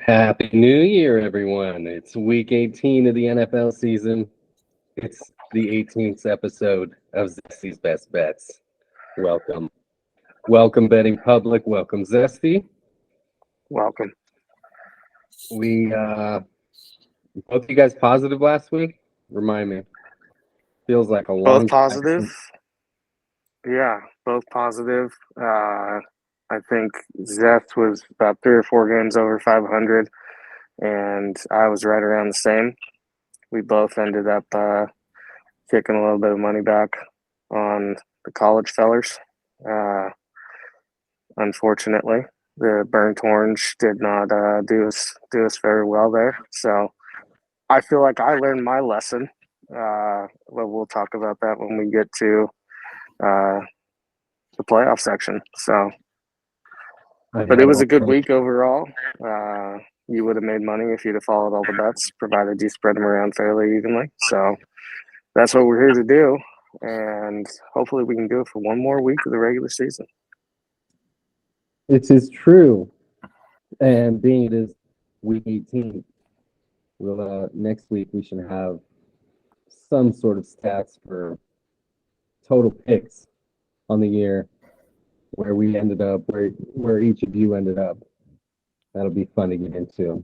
Happy New Year, everyone. It's week 18 of the NFL season. It's the 18th episode of ZESTY's Best Bets. Welcome. Welcome, betting public. Welcome, ZESTY. Welcome. We, both you guys positive last week? Remind me. Feels like a long Both positive. time. Yeah, both positive. I think Zeth was about 3 or 4 games over 500, and I was right around the same. We both ended up kicking a little bit of money back on the college fellers. Unfortunately, the burnt orange did not do us very well there. So I feel like I learned my lesson. Well, we'll talk about that when we get to the playoff section. So, but it was a good week overall. You would have made money if you'd have followed all the bets, provided you spread them around fairly evenly. So that's what we're here to do, and hopefully we can do it for one more week of the regular season. This is true. And being it is week 18, we'll, next week we should have some sort of stats for total picks on the year, where we ended up, where each of you ended up. That'll be fun to get into. A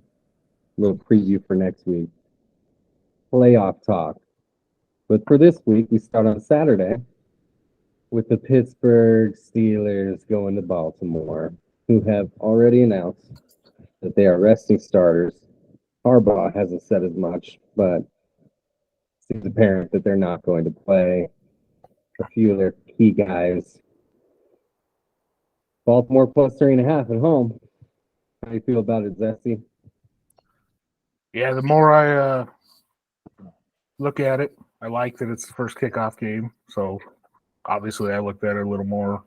little preview for next week. Playoff talk. But for this week, we start on Saturday with the Pittsburgh Steelers going to Baltimore, who have already announced that they are resting starters. Harbaugh hasn't said as much, but it seems apparent that they're not going to play a few of their key guys. Baltimore plus 3.5 at home. How do you feel about it, Zesty? Yeah, the more I look at it, I like that it's the first kickoff game. So obviously I looked at it a little more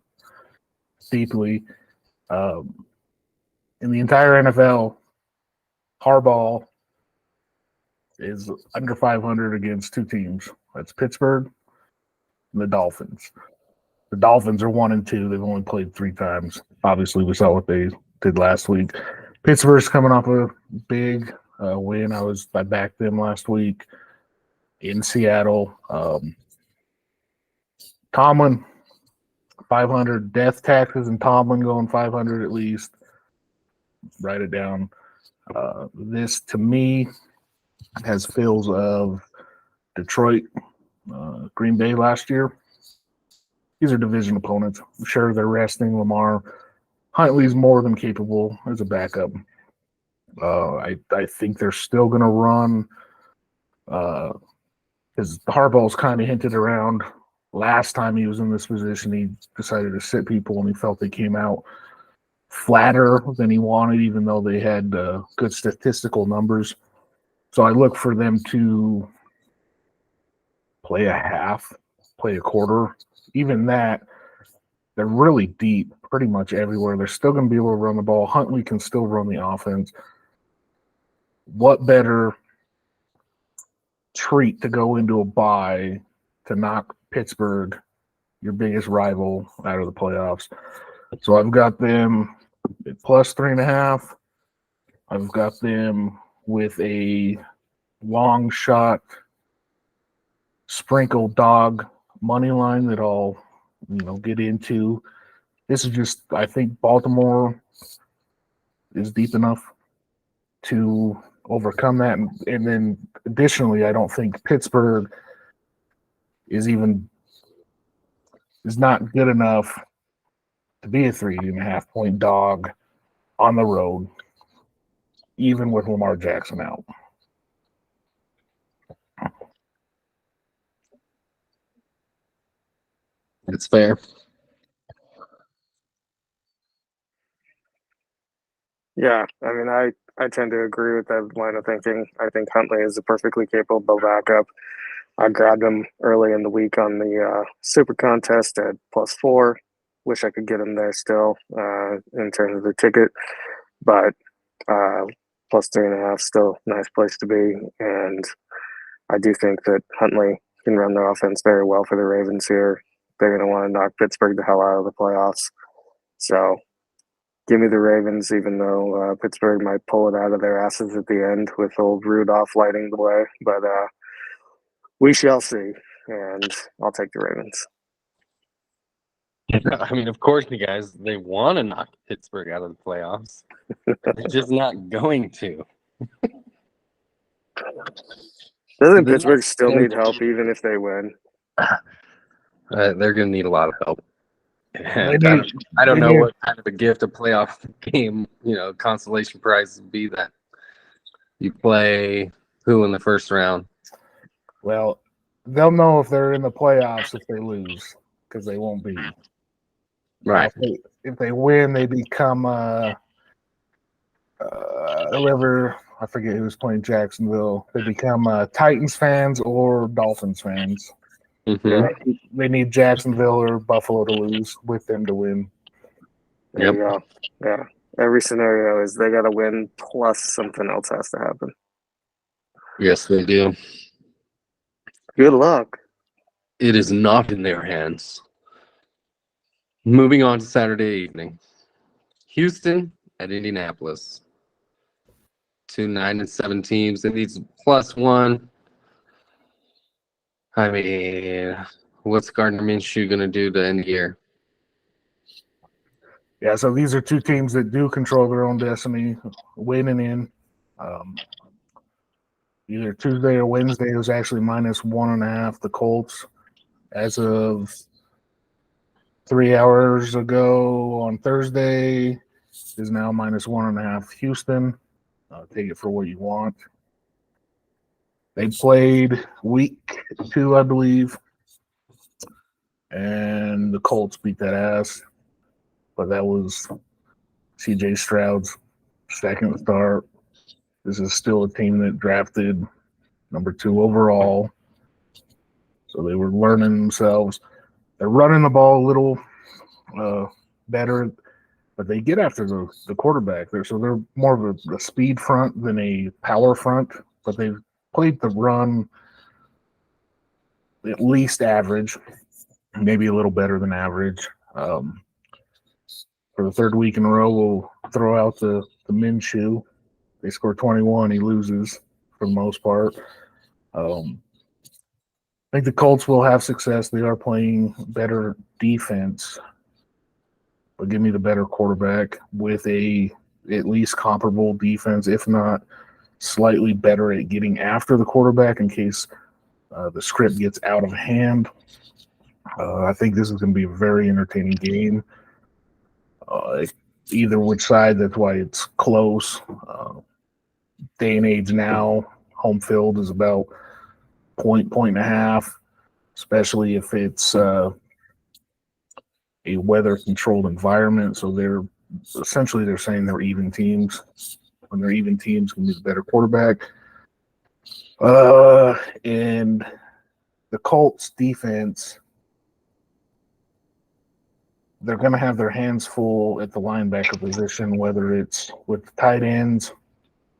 deeply. In the entire NFL, Harbaugh is under 500 against 2 teams. That's Pittsburgh and the Dolphins. The Dolphins are 1-2. They've only played 3 times. Obviously, we saw what they did last week. Pittsburgh's coming off a big win. I backed them last week in Seattle. Tomlin, 500. Death taxes and Tomlin going 500 at least. Write it down. This, to me, has feels of Detroit, Green Bay last year. These are division opponents. I'm sure they're resting Lamar. Huntley's more than capable as a backup. I think they're still going to run because Harbaugh's kind of hinted around last time he was in this position. He decided to sit people and he felt they came out flatter than he wanted, even though they had good statistical numbers. So I look for them to play a half, play a quarter. Even that, they're really deep pretty much everywhere. They're still going to be able to run the ball. Huntley can still run the offense. What better treat to go into a bye to knock Pittsburgh, your biggest rival, out of the playoffs? So I've got them at plus 3.5. I've got them with a long shot sprinkle dog money line that I'll get into. This is just, I think Baltimore is deep enough to overcome that, and then additionally, I don't think Pittsburgh is not good enough to be a 3.5 point dog on the road, even with Lamar Jackson out. That's fair. Yeah, I mean, I tend to agree with that line of thinking. I think Huntley is a perfectly capable backup. I grabbed him early in the week on the Super Contest at plus 4. Wish I could get him there still in terms of the ticket, but plus 3.5 still a nice place to be. And I do think that Huntley can run their offense very well for the Ravens here. They're going to want to knock Pittsburgh the hell out of the playoffs. So Give me the Ravens, even though Pittsburgh might pull it out of their asses at the end with old Rudolph lighting the way. But we shall see, and I'll take the Ravens. I mean, of course, you guys, they want to knock Pittsburgh out of the playoffs. They're just not going to. Doesn't Pittsburgh still need help even if they win? They're going to need a lot of help. And They I don't they know need- what kind of a gift a playoff game, consolation prize would be that you play who in the first round. Well, they'll know if they're in the playoffs if they lose, because they won't be. Right. If they win, they become whoever, I forget who's playing Jacksonville. They become Titans fans or Dolphins fans. Mhm. They need Jacksonville or Buffalo to lose with them to win. There you go. Yeah. Every scenario is they got to win plus something else has to happen. Yes, they do. Good luck. It is not in their hands. Moving on to Saturday evening. Houston at Indianapolis. 2 9-7 teams. It needs +1. I mean, what's Gardner Minshew going to do to end the year? Yeah, so these are two teams that do control their own destiny, winning in. Either Tuesday or Wednesday, it was actually -1.5. The Colts, as of 3 hours ago on Thursday, is now -1.5. Houston, take it for what you want. They played week 2, I believe, and the Colts beat that ass. But that was CJ Stroud's second start. This is still a team that drafted number 2 overall. So they were learning themselves. They're running the ball a little better, but they get after the quarterback there. So they're more of a speed front than a power front, but they've played the run at least average, maybe a little better than average. For the third week in a row, we'll throw out the Minshew. They score 21, he loses for the most part. I think the Colts will have success. They are playing better defense, but give me the better quarterback with a at least comparable defense, if not slightly better at getting after the quarterback in case the script gets out of hand. I think this is going to be a very entertaining game. Either which side, that's why it's close. Day and age now, home field is about point and a half, especially if it's a weather controlled environment. So they're saying they're even teams. When they're even teams, can be the better quarterback. And the Colts defense, they're going to have their hands full at the linebacker position, whether it's with the tight ends,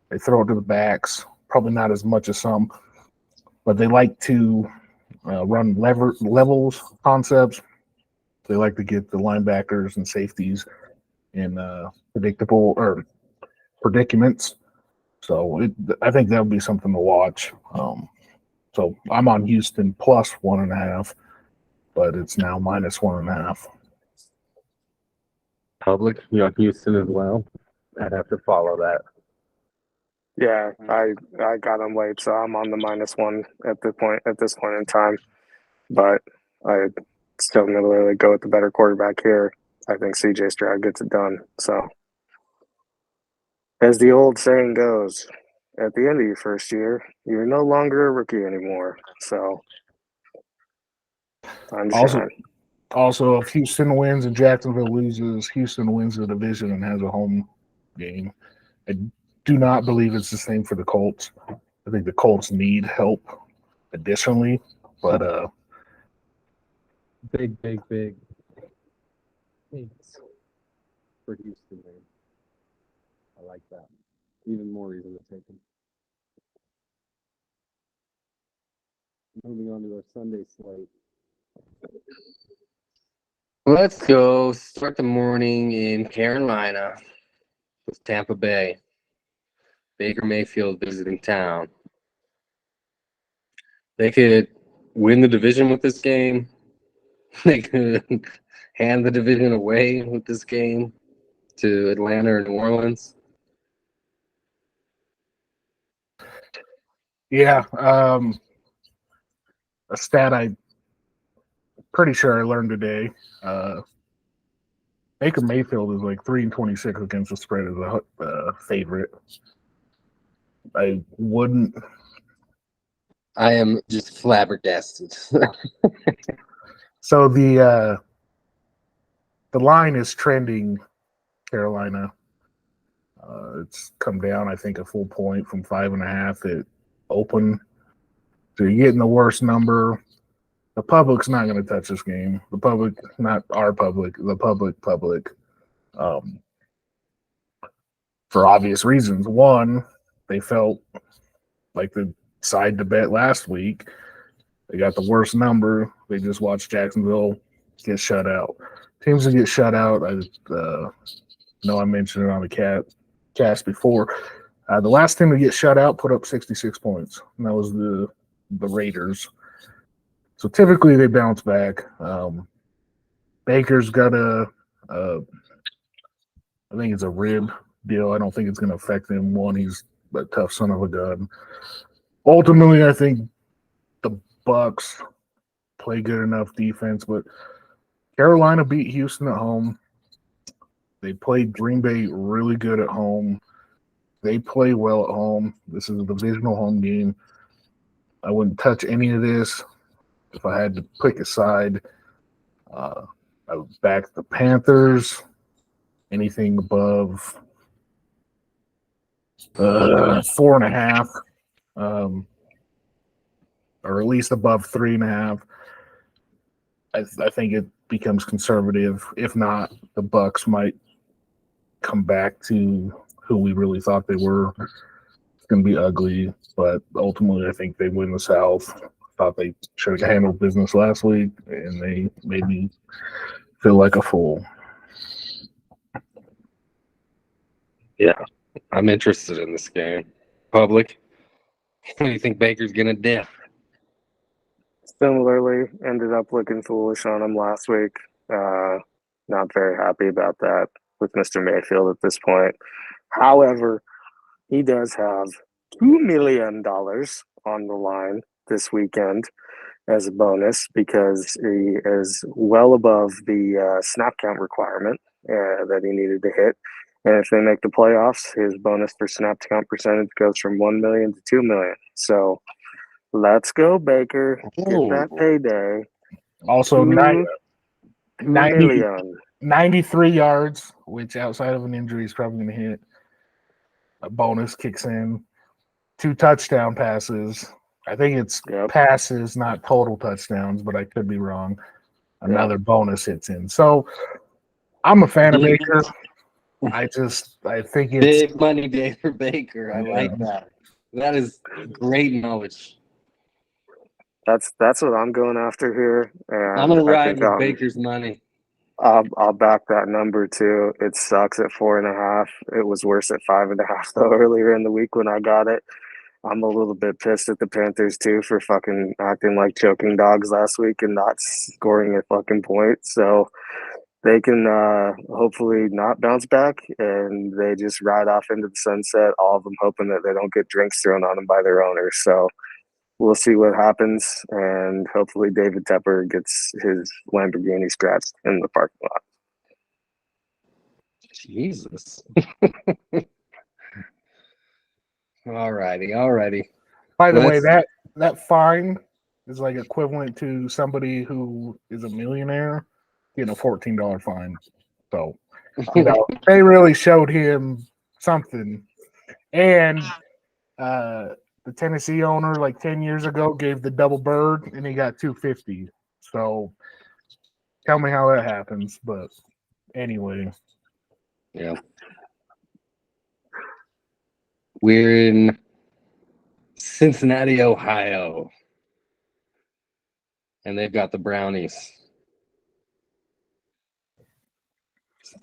they throw it to the backs, probably not as much as some, but they like to run levels concepts. They like to get the linebackers and safeties in predictable or predicaments. So I think that would be something to watch. So I'm on Houston +1.5, but it's now -1.5. Public, you got Houston as well. I'd have to follow that. Yeah, I got them late, so I'm on the -1 at this point in time. But I still gonna really go with the better quarterback here. I think CJ Stroud gets it done. So, as the old saying goes, at the end of your first year, you're no longer a rookie anymore. So, time to shine. Also, if Houston wins and Jacksonville loses, Houston wins the division and has a home game. I do not believe it's the same for the Colts. I think the Colts need help additionally, but Big thanks for Houston, man. I like that. Even more reason to take them. Moving on to our Sunday slate. Let's go start the morning in Carolina with Tampa Bay. Baker Mayfield visiting town. They could win the division with this game. They could hand the division away with this game to Atlanta or New Orleans. Yeah, a stat I pretty sure I learned today. Baker Mayfield is like 3-26 against the spread as a favorite. I wouldn't. I am just flabbergasted. So the line is trending Carolina. It's come down, I think, a full point from 5.5 at open. So you're getting the worst number. The public's not going to touch this game. The public, not our public, the public. For obvious reasons. One, they felt like the side to bet last week. They got the worst number. They just watched Jacksonville get shut out. Teams that get shut out, I know I mentioned it on the cast before. The last team to get shut out put up 66 points, and that was the Raiders. So typically they bounce back. Baker's got I think it's a rib deal. I don't think it's going to affect him. One, he's a tough son of a gun. Ultimately, I think the Bucks play good enough defense, but Carolina beat Houston at home. They played Green Bay really good at home. They play well at home. This is a divisional home game. I wouldn't touch any of this. If I had to pick a side, I would back the Panthers. Anything above 4.5, or at least above 3.5. I think it becomes conservative. If not, the Bucks might come back to who we really thought they were. It's going to be ugly, but ultimately, I think they win the South. Thought they should have handled business last week, and they made me feel like a fool. Yeah, I'm interested in this game. Public, what do you think Baker's going to do? Similarly, ended up looking foolish on him last week. Not very happy about that with Mr. Mayfield at this point. However, he does have $2 million on the line this weekend as a bonus because he is well above the snap count requirement that he needed to hit. And if they make the playoffs, his bonus for snap count percentage goes from 1 million to 2 million. So let's go, Baker. Get that payday. Also, 2 million. 93 yards, which outside of an injury is probably going to hit. A bonus kicks in. 2 touchdown passes. I think it's passes, not total touchdowns, but I could be wrong. Another bonus hits in. So I'm a fan of Baker. I think it's big money day for Baker. I like that. That is great knowledge. That's what I'm going after here. And I'm gonna ride with Baker's money. I'll back that number too. It sucks at 4.5. It was worse at 5.5 though earlier in the week when I got it. I'm a little bit pissed at the Panthers too for fucking acting like choking dogs last week and not scoring a fucking point. So they can hopefully not bounce back and they just ride off into the sunset, all of them hoping that they don't get drinks thrown on them by their owners. So we'll see what happens, and hopefully David Tepper gets his Lamborghini scratched in the parking lot. Jesus. Alrighty. By the way, that fine is like equivalent to somebody who is a millionaire getting a $14 fine. So, they really showed him something. And the Tennessee owner, like 10 years ago, gave the double bird, and he got $250. So, tell me how that happens. But anyway, yeah, we're in Cincinnati, Ohio, and they've got the Brownies.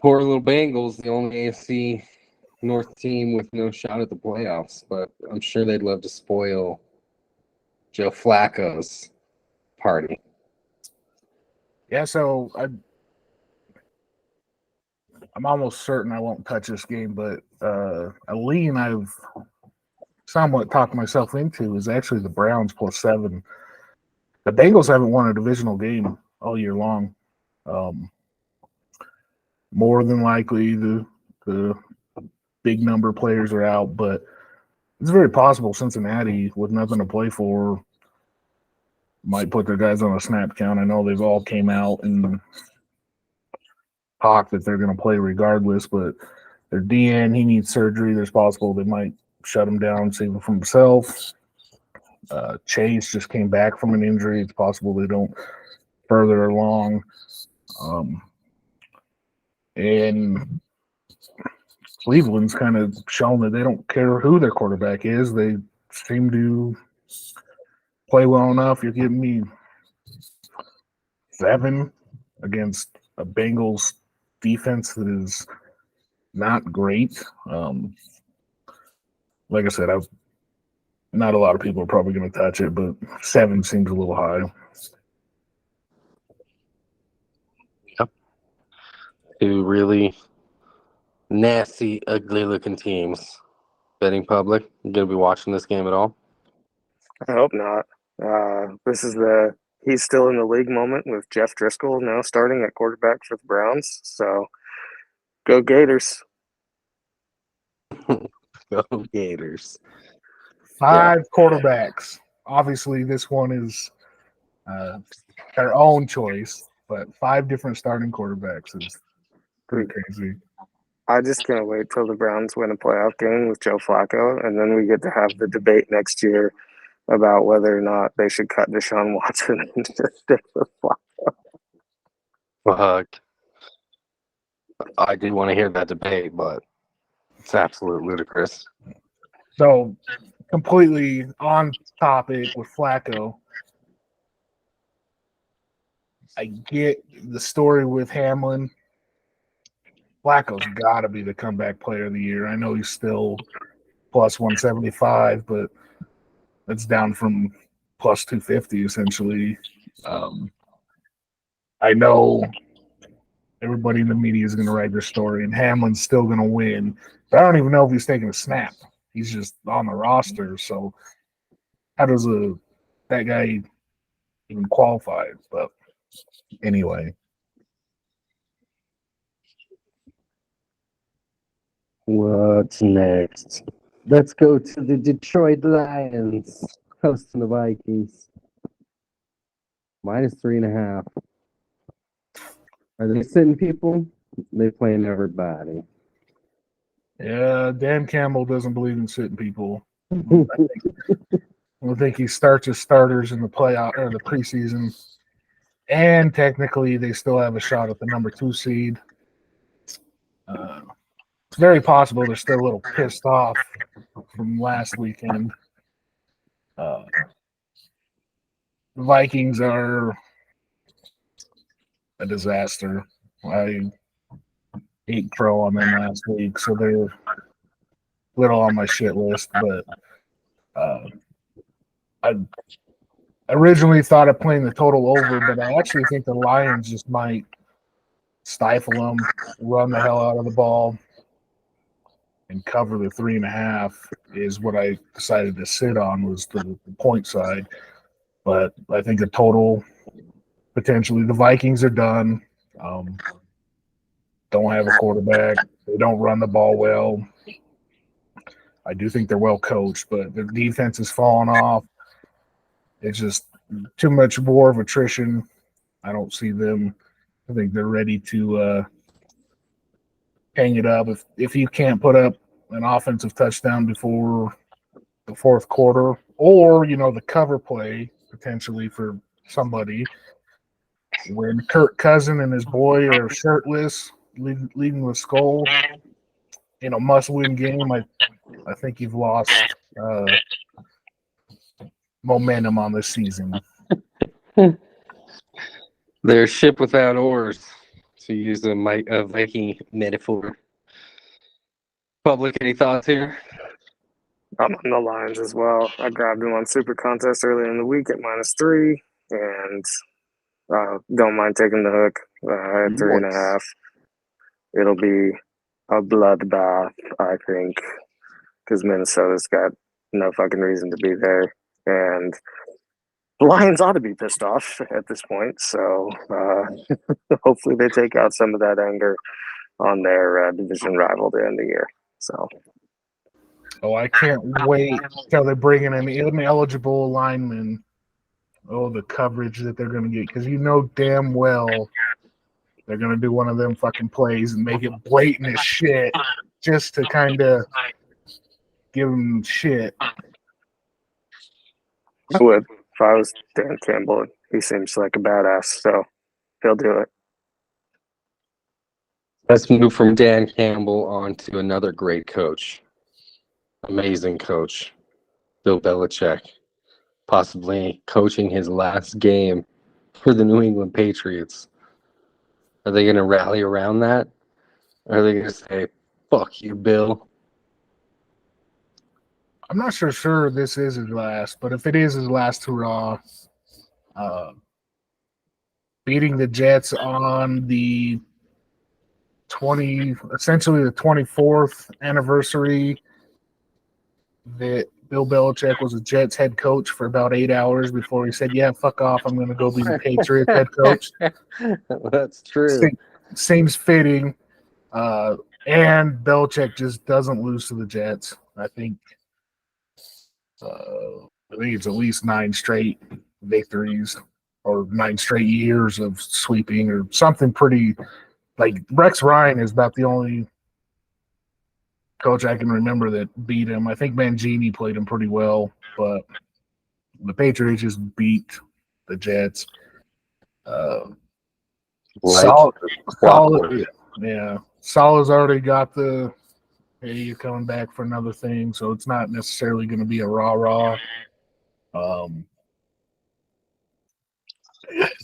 Poor little Bengals, the only AFC North team with no shot at the playoffs, but I'm sure they'd love to spoil Joe Flacco's party. Yeah, so I'm almost certain I won't touch this game, but a lean I've somewhat talked myself into is actually the Browns +7. The Bengals haven't won a divisional game all year long. More than likely, the big number players are out, but it's very possible Cincinnati, with nothing to play for, might put their guys on a snap count. I know they've all came out and talked that they're going to play regardless, but their DN, he needs surgery. There's possible they might shut him down, save him from himself. Chase just came back from an injury. It's possible they don't further along. And Cleveland's kind of shown that they don't care who their quarterback is. They seem to play well enough. You're giving me 7 against a Bengals defense that is not great. Like I said, not a lot of people are probably going to touch it, but 7 seems a little high. Yep. 2 really nasty, ugly-looking teams. Betting public, you going to be watching this game at all? I hope not. This is he's still in the league moment with Jeff Driscoll now starting at quarterback for the Browns. So go Gators. Go Gators. 5 quarterbacks. Obviously, this one is their own choice, but 5 different starting quarterbacks is pretty crazy. I just can't wait till the Browns win a playoff game with Joe Flacco, and then we get to have the debate next year about whether or not they should cut Deshaun Watson and just stick with Flacco. Fuck. I did want to hear that debate, but it's absolutely ludicrous. So, completely on topic with Flacco. I get the story with Hamlin. Flacco's got to be the comeback player of the year. I know he's still plus 175, but that's down from plus 250 essentially. I know everybody in the media is going to write their story, and Hamlin's still going to win. But I don't even know if he's taking a snap. He's just on the roster. So how does that guy even qualify? But anyway. What's next? Let's go to the Detroit Lions hosting the Vikings. -3.5. Are they sitting people? They playing everybody. Yeah, Dan Campbell doesn't believe in sitting people. I think he starts his starters in the playoff or the preseason, and technically they still have a shot at the number 2 seed. It's very possible they're still a little pissed off from last weekend. The Vikings are a disaster. I ate crow on them last week, so they're a little on my shit list. But I originally thought of playing the total over, but I actually think the Lions just might stifle them, run the hell out of the ball, and cover the 3.5 is what I decided to sit on, was the point side. But I think the total, potentially, the Vikings are done. Don't have a quarterback. They don't run the ball well. I do think they're well coached, but their defense has fallen off. It's just too much war of attrition. I don't see them. I think they're ready to hang it up. If you can't put up an offensive touchdown before the 4th quarter, or the cover play potentially for somebody, when Kirk Cousin and his boy are shirtless, leading with Skull in a must-win game, I think you've lost momentum on this season. They're a ship without oars. to use a Viking metaphor. Public, any thoughts here? I'm on the Lions as well. I grabbed them on Super Contest earlier in the week at -3, and don't mind taking the hook at 3.5. It'll be a bloodbath, I think, because Minnesota's got no fucking reason to be there, and the Lions ought to be pissed off at this point. So hopefully they take out some of that anger on their division rival to end the year. So. Oh, I can't wait till they bring in an ineligible lineman. Oh, the coverage that they're going to get, because you know damn well they're going to do one of them fucking plays and make it blatant as shit just to kind of give them shit. I would. If I was Dan Campbell, he seems like a badass, so he'll do it. Let's move from Dan Campbell on to another great coach. Amazing coach, Bill Belichick, possibly coaching his last game for the New England Patriots. Are they going to rally around that? Or are they going to say, fuck you, Bill? I'm not sure this is his last, but if it is his last hurrah, beating the Jets on the essentially the 24th anniversary that Bill Belichick was a Jets head coach for about 8 hours before he said, yeah, fuck off, I'm going to go be the Patriots head coach. That's true. Seems fitting. And Belichick just doesn't lose to the Jets. I think it's at least 9 straight victories or 9 straight years of sweeping or something pretty. Like Rex Ryan is about the only coach I can remember that beat him. I think Mangini played him pretty well, but the Patriots just beat the Jets. Solid. Yeah. Salah's already got the, hey, you're coming back for another thing, so it's not necessarily going to be a rah-rah.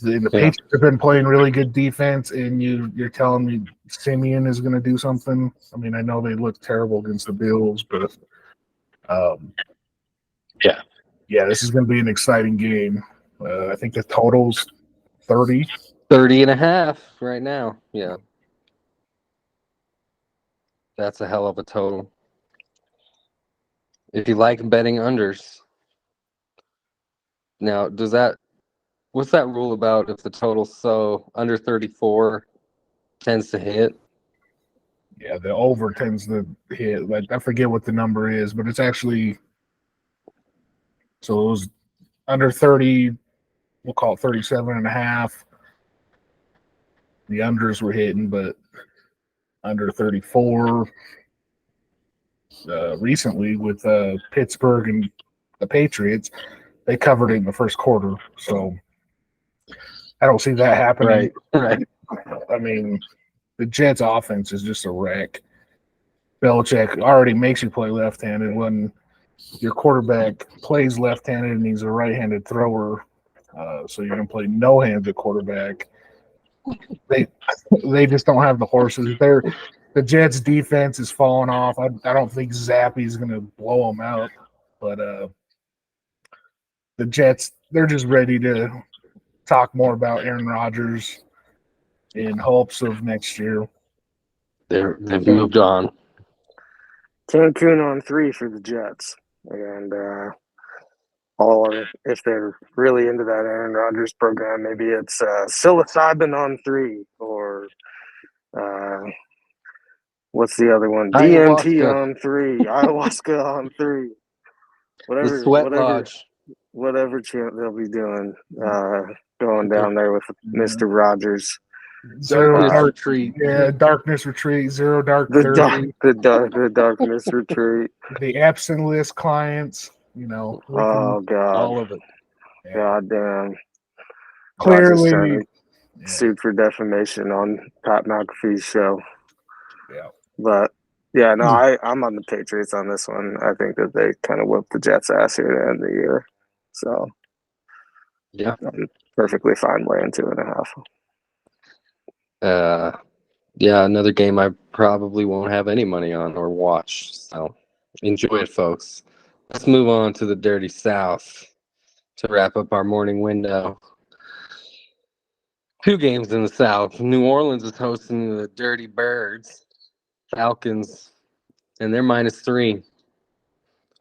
The Patriots have been playing really good defense, and you're telling me Simeon is going to do something? I mean, I know they look terrible against the Bills, but this is going to be an exciting game. I think the total's 30. 30.5 right now. Yeah. That's a hell of a total. If you like betting unders. Now, what's that rule about if the total's so under 34 tends to hit? Yeah, the over tends to hit. Like, I forget what the number is, but it's actually, so it was under 30, we'll call it 37.5. The unders were hitting, but under 34 recently with Pittsburgh and the Patriots, they covered it in the first quarter. So I don't see that happening. Right. I mean, the Jets' offense is just a wreck. Belichick already makes you play left-handed when your quarterback plays left-handed and he's a right-handed thrower. So you're going to play no-handed quarterback. They just don't have the horses. The Jets' defense is falling off. I don't think Zappy's going to blow them out. But the Jets, they're just ready to talk more about Aaron Rodgers in hopes of next year. They've moved on. Cancun on 3 for the Jets. And if they're really into that Aaron Rodgers program, maybe it's psilocybin on 3 or what's the other one? DMT on 3, ayahuasca on 3. The Sweat Lodge. Whatever chant they'll be doing, going down there with Mr. Rogers. Darkness Retreat. Yeah, Darkness Retreat, Zero Dark The 30. the Darkness Retreat. The absent list clients, Oh, God. All of it. Yeah. God damn. Clearly. Sued for defamation on Pat McAfee's show. Yeah. But, yeah, no, I'm on the Patriots on this one. I think that they kind of whooped the Jets' ass here to end the year. So, yeah, I'm perfectly fine laying 2.5. Yeah, another game I probably won't have any money on or watch. So enjoy it, folks. Let's move on to the Dirty South to wrap up our morning window. 2 games in the South. New Orleans is hosting the Dirty Birds, Falcons, and they're -3.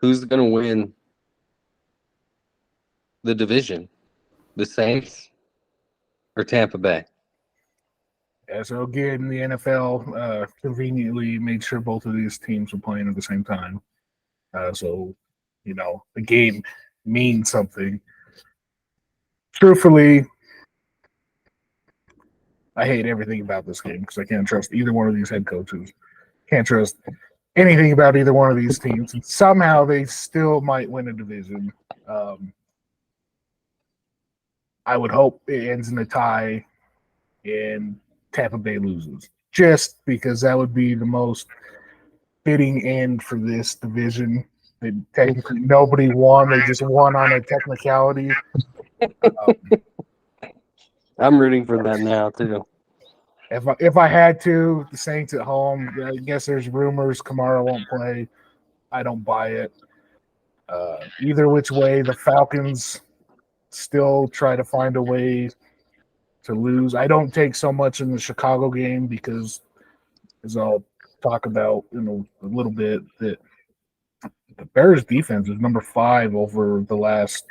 Who's going to win the division? The Saints or Tampa Bay? Yeah, so again, the NFL conveniently made sure both of these teams were playing at the same time. So, the game means something. Truthfully, I hate everything about this game because I can't trust either one of these head coaches. Can't trust anything about either one of these teams. And somehow they still might win a division. I would hope it ends in a tie and Tampa Bay loses, just because that would be the most fitting end for this division. Technically, nobody won; they just won on a technicality. I'm rooting for that now too. If I had to, the Saints at home. I guess there's rumors Kamara won't play. I don't buy it. Either which way, the Falcons still try to find a way to lose. I don't take so much in the Chicago game because, as I'll talk about in a little bit, that the Bears defense is number 5 over the last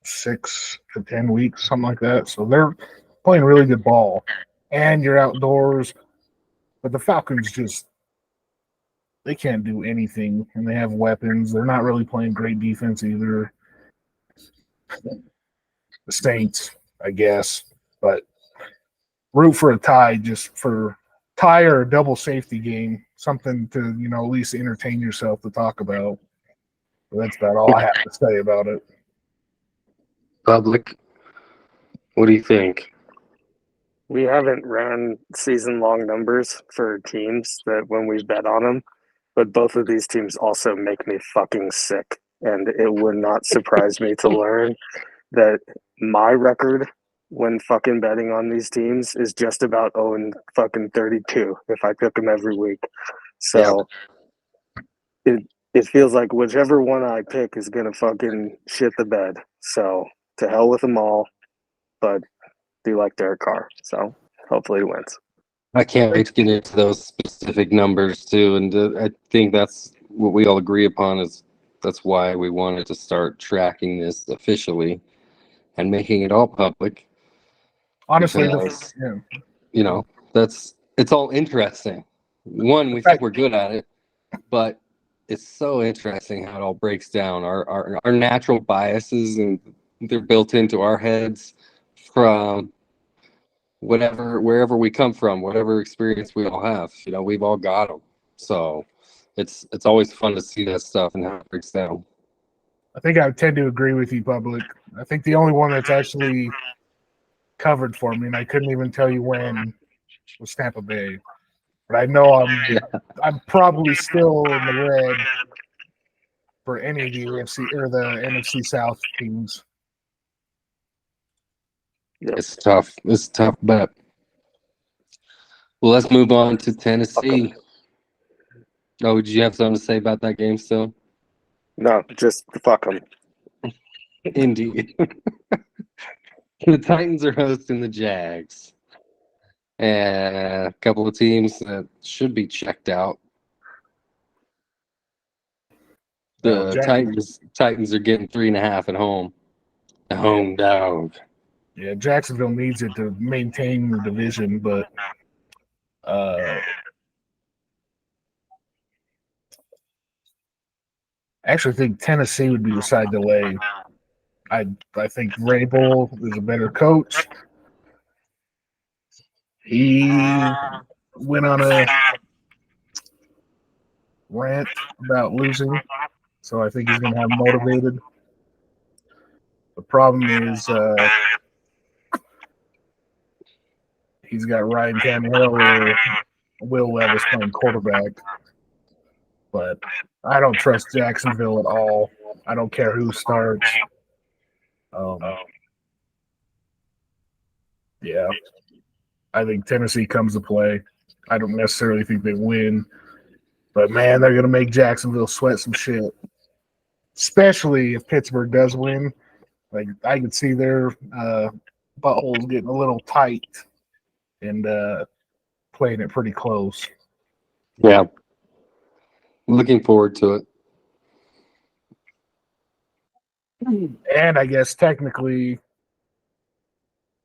6 to 10 weeks, something like that. So they're playing really good ball, and you're outdoors. But the Falcons they can't do anything, and they have weapons. They're not really playing great defense either. The Saints, I guess, but root for a tie, just for tie or a double safety game, something to at least entertain yourself to talk about. But that's about all I have to say about it. Public, what do you think? We haven't ran season-long numbers for teams that when we bet on them, but both of these teams also make me fucking sick. And it would not surprise me to learn that my record when fucking betting on these teams is just about 0-32 if I pick them every week. So it feels like whichever one I pick is gonna fucking shit the bed. So to hell with them all, but do like Derek Carr. So hopefully he wins. I can't wait to get into those specific numbers too, and I think that's what we all agree upon is that's why we wanted to start tracking this officially and making it all public. Honestly, because, it's all interesting. One, we think we're good at it, but it's so interesting how it all breaks down. Our natural biases, and they're built into our heads from wherever we come from, whatever experience we all have. We've all got them. So it's always fun to see that stuff and how it breaks down. I think I tend to agree with you, Public. I think the only one that's actually covered for me, and I couldn't even tell you when, was Tampa Bay. But I know I'm probably still in the red for any of the AFC or the NFC South teams. It's tough. It's a tough bet. Well, let's move on to Tennessee. Oh, did you have something to say about that game still? No, just fuck them. Indeed. The Titans are hosting the Jags. And a couple of teams that should be checked out. The Titans are getting 3.5 at home. The home dog. Yeah, Jacksonville needs it to maintain the division, but I actually think Tennessee would be the side to lay. I think Vrabel is a better coach. He went on a rant about losing, so I think he's going to have motivated. The problem is he's got Ryan Tannehill or Will Levis playing quarterback, but I don't trust Jacksonville at all. I don't care who starts. Yeah. I think Tennessee comes to play. I don't necessarily think they win, but man, they're going to make Jacksonville sweat some shit, especially if Pittsburgh does win. Like, I could see their buttholes getting a little tight and playing it pretty close. Yeah. Looking forward to it. And I guess technically,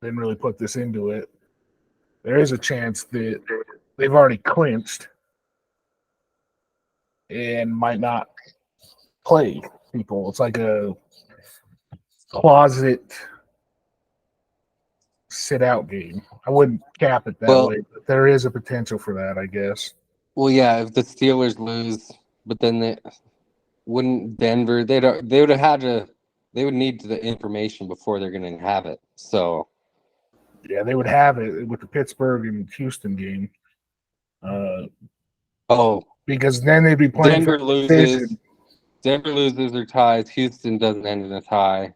didn't really put this into it. There is a chance that they've already clinched and might not play people. It's like a closet sit out game. I wouldn't cap it that way, but there is a potential for that, I guess. Well, yeah, if the Steelers lose, but then they wouldn't Denver, they would have had to, they would need the information before they're going to have it. So yeah, they would have it with the Pittsburgh and Houston game. Because then they'd be playing. Denver loses or ties. Houston doesn't end in a tie.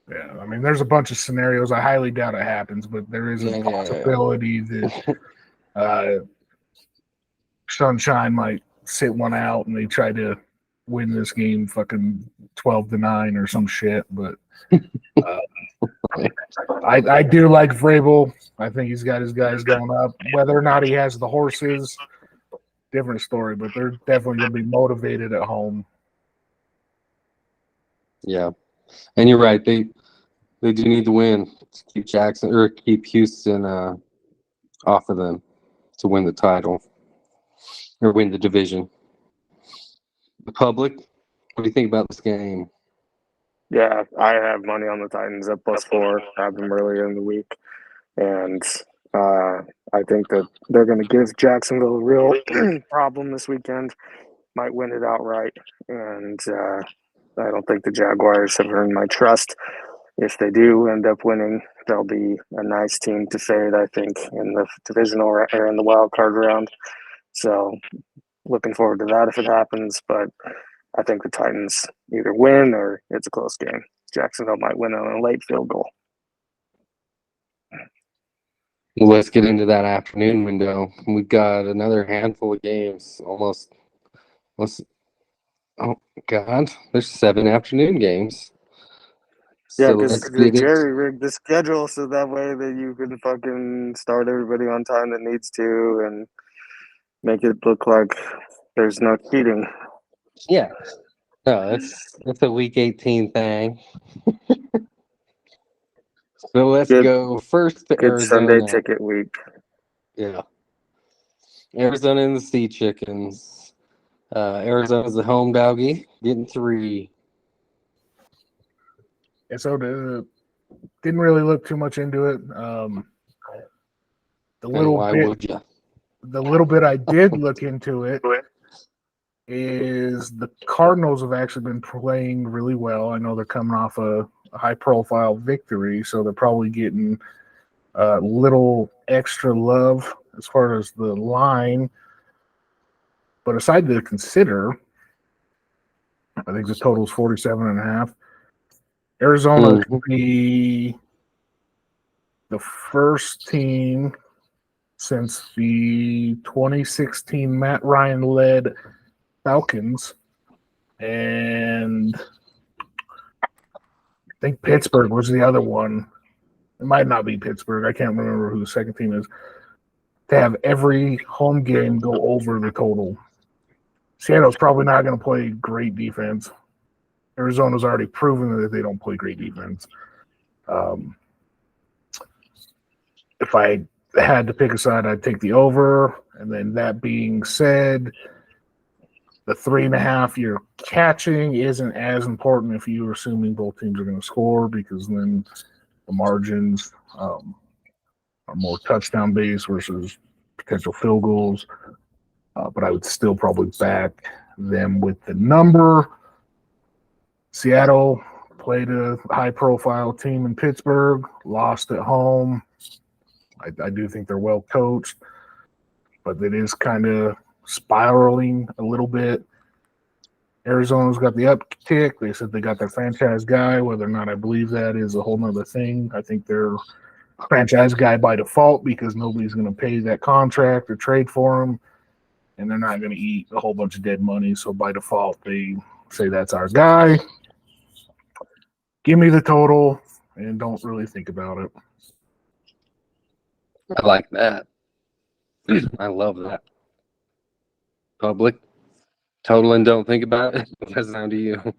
Yeah, I mean, there's a bunch of scenarios. I highly doubt it happens, but there is a possibility that Sunshine might sit one out and they try to win this game fucking 12-9 or some shit. But I do like Vrabel. I think he's got his guys going up. Whether or not he has the horses, different story, but they're definitely going to be motivated at home. Yeah, and you're right. They do need to win to keep Houston off of them to win the title or win the division. The public, what do you think about this game? Yeah, I have money on the Titans at +4. Have them earlier in the week, and I think that they're going to give Jacksonville a real problem this weekend. Might win it outright, and I don't think the Jaguars have earned my trust. If they do end up winning, they'll be a nice team to fade, I think, in the divisional or in the wild card round. So, looking forward to that if it happens. But I think the Titans either win or it's a close game. Jacksonville might win on a late field goal. Well, let's get into that afternoon window. We've got another handful of games. Oh God, there's 7 afternoon games. Yeah, because Jerry rigged the schedule so that way that you can fucking start everybody on time that needs to and make it look like there's no cheating. Yeah. No, that's a week 18 thing. So let's go first to Arizona. Sunday ticket week. Yeah. Arizona and the Sea Chickens. Arizona's the home doggy, getting 3. And so didn't really look too much into it. The little bit I did look into it is the Cardinals have actually been playing really well. I know they're coming off a high-profile victory, so they're probably getting a little extra love as far as the line. But aside to consider, I think the total is 47.5. Arizona could be the first team since the 2016 Matt Ryan-led Falcons, and I think Pittsburgh was the other one. It might not be Pittsburgh. I can't remember who the second team is. To have every home game go over the total. Seattle's probably not going to play great defense. Arizona's already proven that they don't play great defense. If I had to pick a side, I'd take the over. And then that being said, the 3.5 you're catching isn't as important if you're assuming both teams are going to score, because then the margins are more touchdown based versus potential field goals. But I would still probably back them with the number. Seattle played a high-profile team in Pittsburgh, lost at home. I do think they're well coached, but it is kind of spiraling a little bit. Arizona's got the uptick. They said they got their franchise guy. Whether or not I believe that is a whole nother thing. I think they're franchise guy by default because nobody's going to pay that contract or trade for him, and they're not going to eat a whole bunch of dead money. So by default, they say that's our guy. Give me the total and don't really think about it. I like that. I love that. Public, total and don't think about it. That's down to you.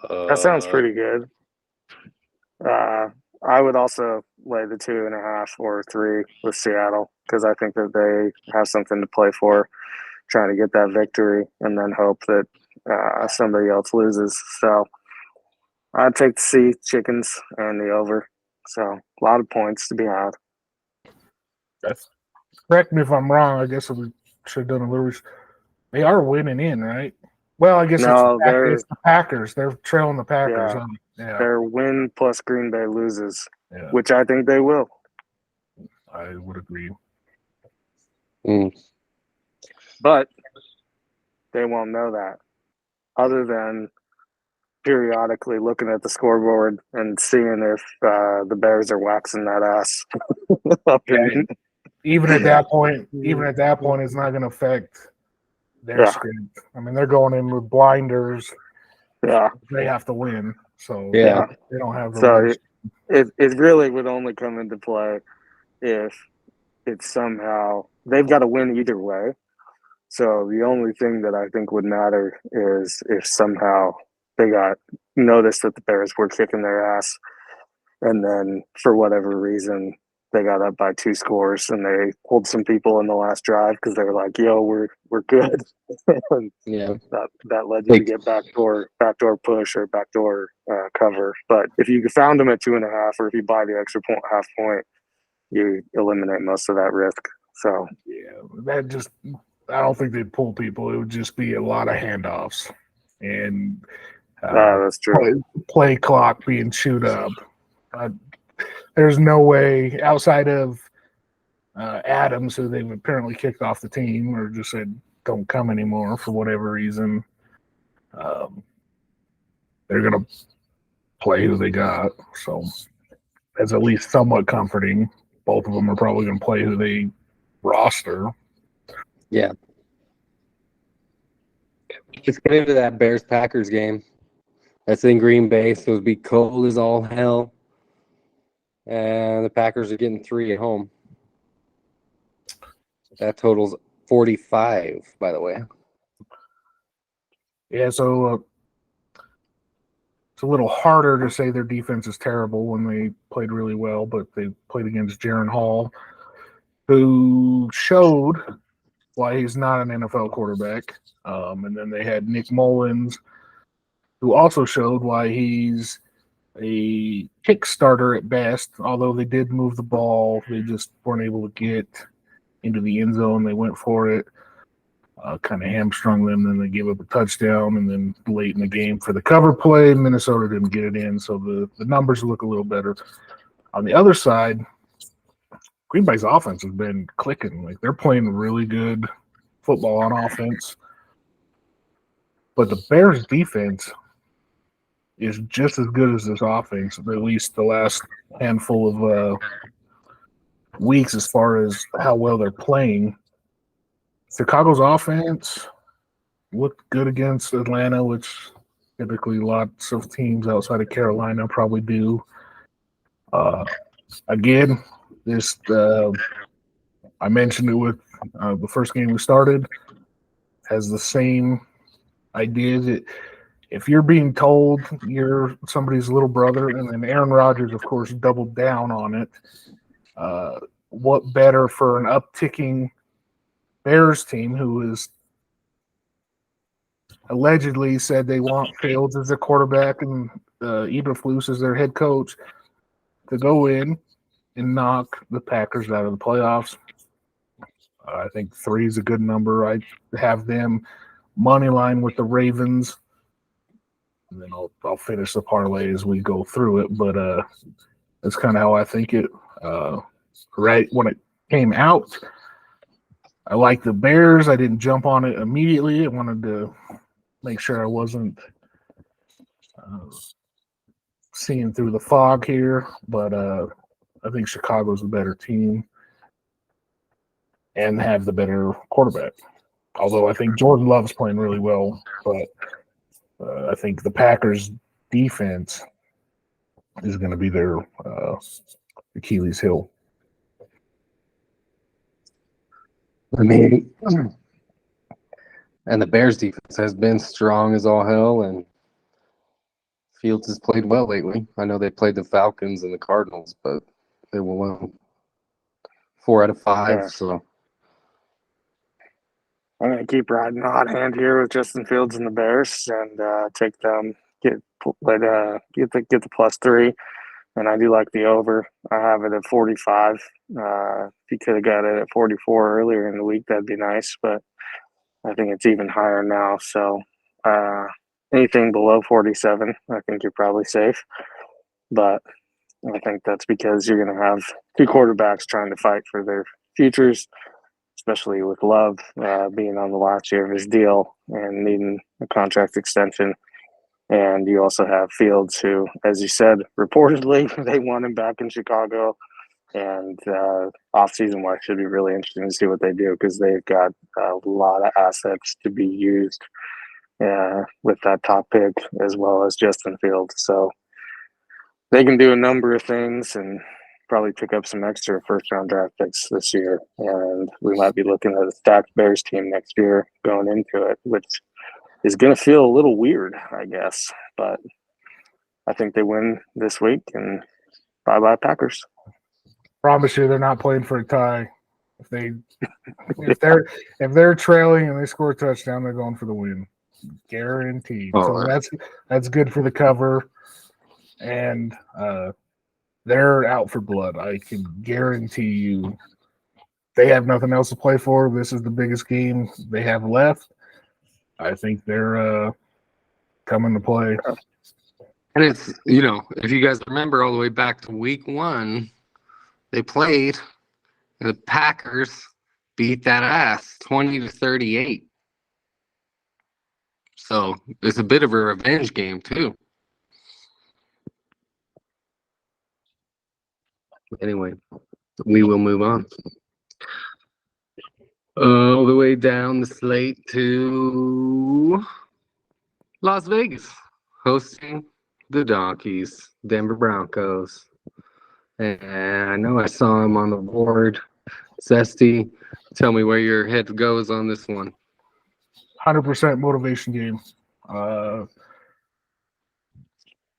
That sounds pretty good. I would also lay the 2.5 or 3 with Seattle because I think that they have something to play for, trying to get that victory and then hope that somebody else loses. So I'd take the Sea Chickens and the over. So a lot of points to be had. Correct me if I'm wrong. I guess we should have done a little. They are winning in, right? Well, I guess No, it's the Packers. They're trailing the Packers. Yeah. Yeah. Their win plus Green Bay loses, Yeah, which I think they will. I would agree. But they won't know that other than periodically looking at the scoreboard and seeing if the Bears are waxing that ass. Even at that point, it's not going to affect their script. I mean, they're going in with blinders. Yeah, they have to win, so Yeah. they don't have the. So it really would only come into play if it's somehow they've got to win either way. So the only thing that I think would matter is if somehow they got noticed that the Bears were kicking their ass, and then for whatever reason they got up by 2 scores and they pulled some people in the last drive because they were like, "Yo, we're good." And Yeah. that led you to get backdoor push or backdoor cover. But if you found them at 2.5, or if you buy the extra half point, you eliminate most of that risk. So yeah, that just. I don't think they'd pull people. It would just be a lot of handoffs and that's true. Play clock being chewed up. There's no way outside of Adams, who they've apparently kicked off the team or just said don't come anymore for whatever reason. They're going to play who they got. So that's at least somewhat comforting. Both of them are probably going to play who they roster. Yeah. Let's get into that Bears-Packers game. That's in Green Bay, so it'll be cold as all hell. And the Packers are getting 3 at home. That totals 45, by the way. Yeah, so it's a little harder to say their defense is terrible when they played really well, but they played against Jaron Hall, who showed why he's not an NFL quarterback. And then they had Nick Mullins, who also showed why he's a kick starter at best. Although they did move the ball, they just weren't able to get into the end zone. They went for it, kind of hamstrung them. Then they gave up a touchdown. And then late in the game for the cover play, Minnesota didn't get it in. So the numbers look a little better. On the other side, Green Bay's offense has been clicking. Like, they're playing really good football on offense. But the Bears' defense is just as good as this offense, at least the last handful of weeks as far as how well they're playing. Chicago's offense looked good against Atlanta, which typically lots of teams outside of Carolina probably do. Again, this I mentioned it with the first game we started, has the same idea that if you're being told you're somebody's little brother, and then Aaron Rodgers, of course, doubled down on it, what better for an upticking Bears team who is allegedly said they want Fields as their quarterback and Eberflus as their head coach to go in and knock the Packers out of the playoffs. I think 3 is a good number. I have them money line with the Ravens, and then I'll finish the parlay as we go through it. But that's kind of how I think it. Right when it came out, I liked the Bears. I didn't jump on it immediately. I wanted to make sure I wasn't seeing through the fog here, but I think Chicago's the better team and have the better quarterback. Although I think Jordan Love's playing really well, but I think the Packers' defense is going to be their Achilles heel. I mean, and the Bears defense has been strong as all hell, and Fields has played well lately. I know they played the Falcons and the Cardinals, but they won 4 out of 5. Yeah. So I'm gonna keep riding hot hand here with Justin Fields and the Bears, and take them get the +3. And I do like the over. I have it at 45. If you could have got it at 44 earlier in the week, that'd be nice. But I think it's even higher now. So anything below 47, I think you're probably safe. But I think that's because you're going to have two quarterbacks trying to fight for their futures, especially with Love being on the last year of his deal and needing a contract extension. And you also have Fields, who, as you said, reportedly they want him back in Chicago. And off-season wise should be really interesting to see what they do, because they've got a lot of assets to be used with that top pick, as well as Justin Fields. So they can do a number of things and probably pick up some extra first-round draft picks this year. And we might be looking at a stacked Bears team next year going into it, which is going to feel a little weird, I guess. But I think they win this week, and bye-bye Packers. Promise you, they're not playing for a tie. If they're trailing and they score a touchdown, they're going for the win, guaranteed. Oh, so that's good for the cover, and they're out for blood. I can guarantee you, they have nothing else to play for. This is the biggest game they have left. I think they're coming to play. and it's, if you guys remember all the way back to week 1, they played, and the Packers beat that ass 20-38. So it's a bit of a revenge game too. Anyway, we will move on. All the way down the slate to Las Vegas, hosting the Donkeys, Denver Broncos. And I know I saw him on the board. Zesty, tell me where your head goes on this one. 100% motivation game.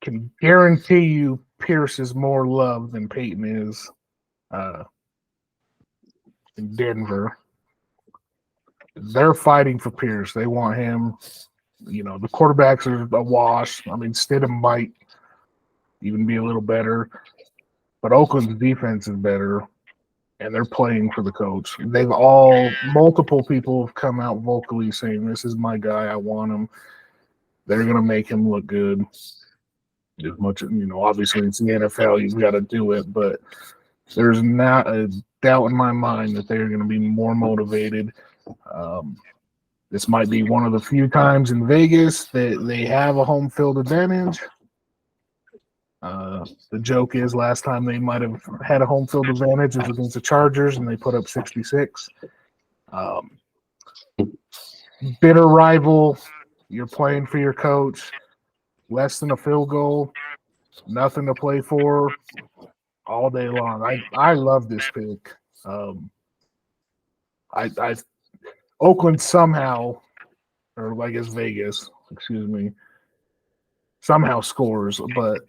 Can guarantee you Pierce is more loved than Peyton is in Denver. They're fighting for Pierce. They want him. The quarterbacks are a wash. I mean, Stidham might even be a little better, but Oakland's defense is better, and they're playing for the coach. Multiple people have come out vocally saying, "This is my guy. I want him." They're going to make him look good. As much, obviously it's the NFL, you've got to do it, but there's not a doubt in my mind that they're going to be more motivated. This might be one of the few times in Vegas that they have a home field advantage. The joke is last time they might have had a home field advantage was against the Chargers, and they put up 66. Bitter rival. You're playing for your coach. Less than a field goal. Nothing to play for all day long. I love this pick. Oakland somehow, or I guess Vegas, somehow scores, but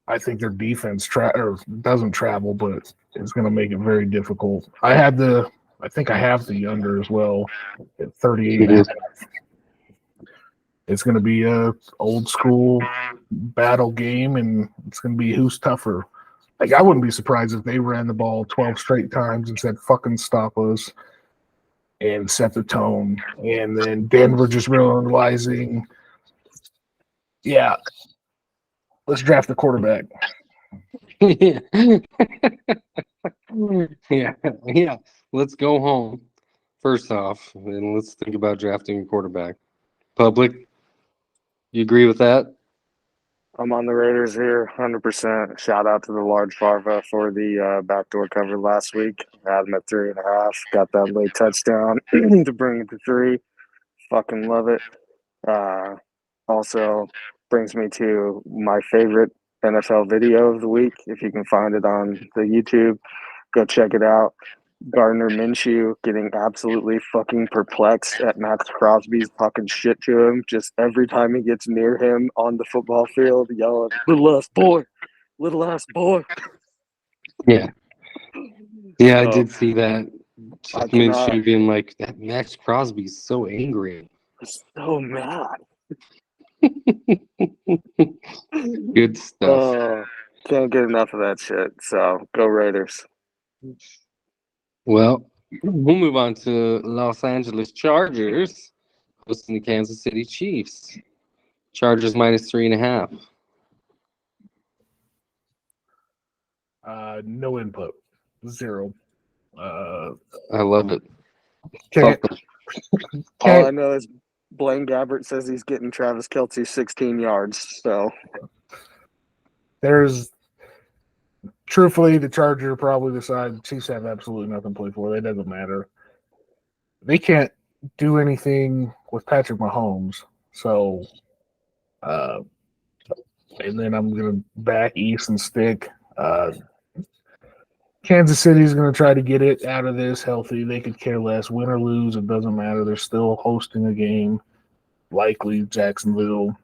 I think their defense doesn't travel, but it's going to make it very difficult. I think I have the under as well at 38. It's going to be a old school battle game, and it's going to be who's tougher. Like, I wouldn't be surprised if they ran the ball 12 straight times and said, "Fucking stop us," and set the tone. And then Denver just realizing, yeah, let's draft a quarterback. yeah. Let's go home first off, and let's think about drafting a quarterback. Public, you agree with that? I'm on the Raiders here, 100%. Shout out to the large Farva for the backdoor cover last week. Had them at 3.5. Got that late touchdown to bring it to 3. Fucking love it. Also brings me to my favorite NFL video of the week. If you can find it on the YouTube, go check it out. Gardner Minshew getting absolutely fucking perplexed at Max Crosby's talking shit to him just every time he gets near him on the football field, yelling, little ass boy, little ass boy. Yeah. Yeah, I So, did see that. I Just cannot. Minshew being like, that Max Crosby's so angry. So mad. Good stuff. Oh, can't get enough of that shit. So go Raiders. Well, we'll move on to Los Angeles Chargers hosting the Kansas City Chiefs. Chargers minus 3.5. No input. 0. I love it. Can't, Fuck 'em. All I know is Blaine Gabbert says he's getting Travis Kelce 16 yards. So there's truthfully the Charger probably decide Chiefs have absolutely nothing to play for. It doesn't matter. They can't do anything with Patrick Mahomes. So and then I'm gonna back East and stick. Kansas City's gonna try to get it out of this healthy. They could care less, win or lose, it doesn't matter. They're still hosting a game, likely Jacksonville.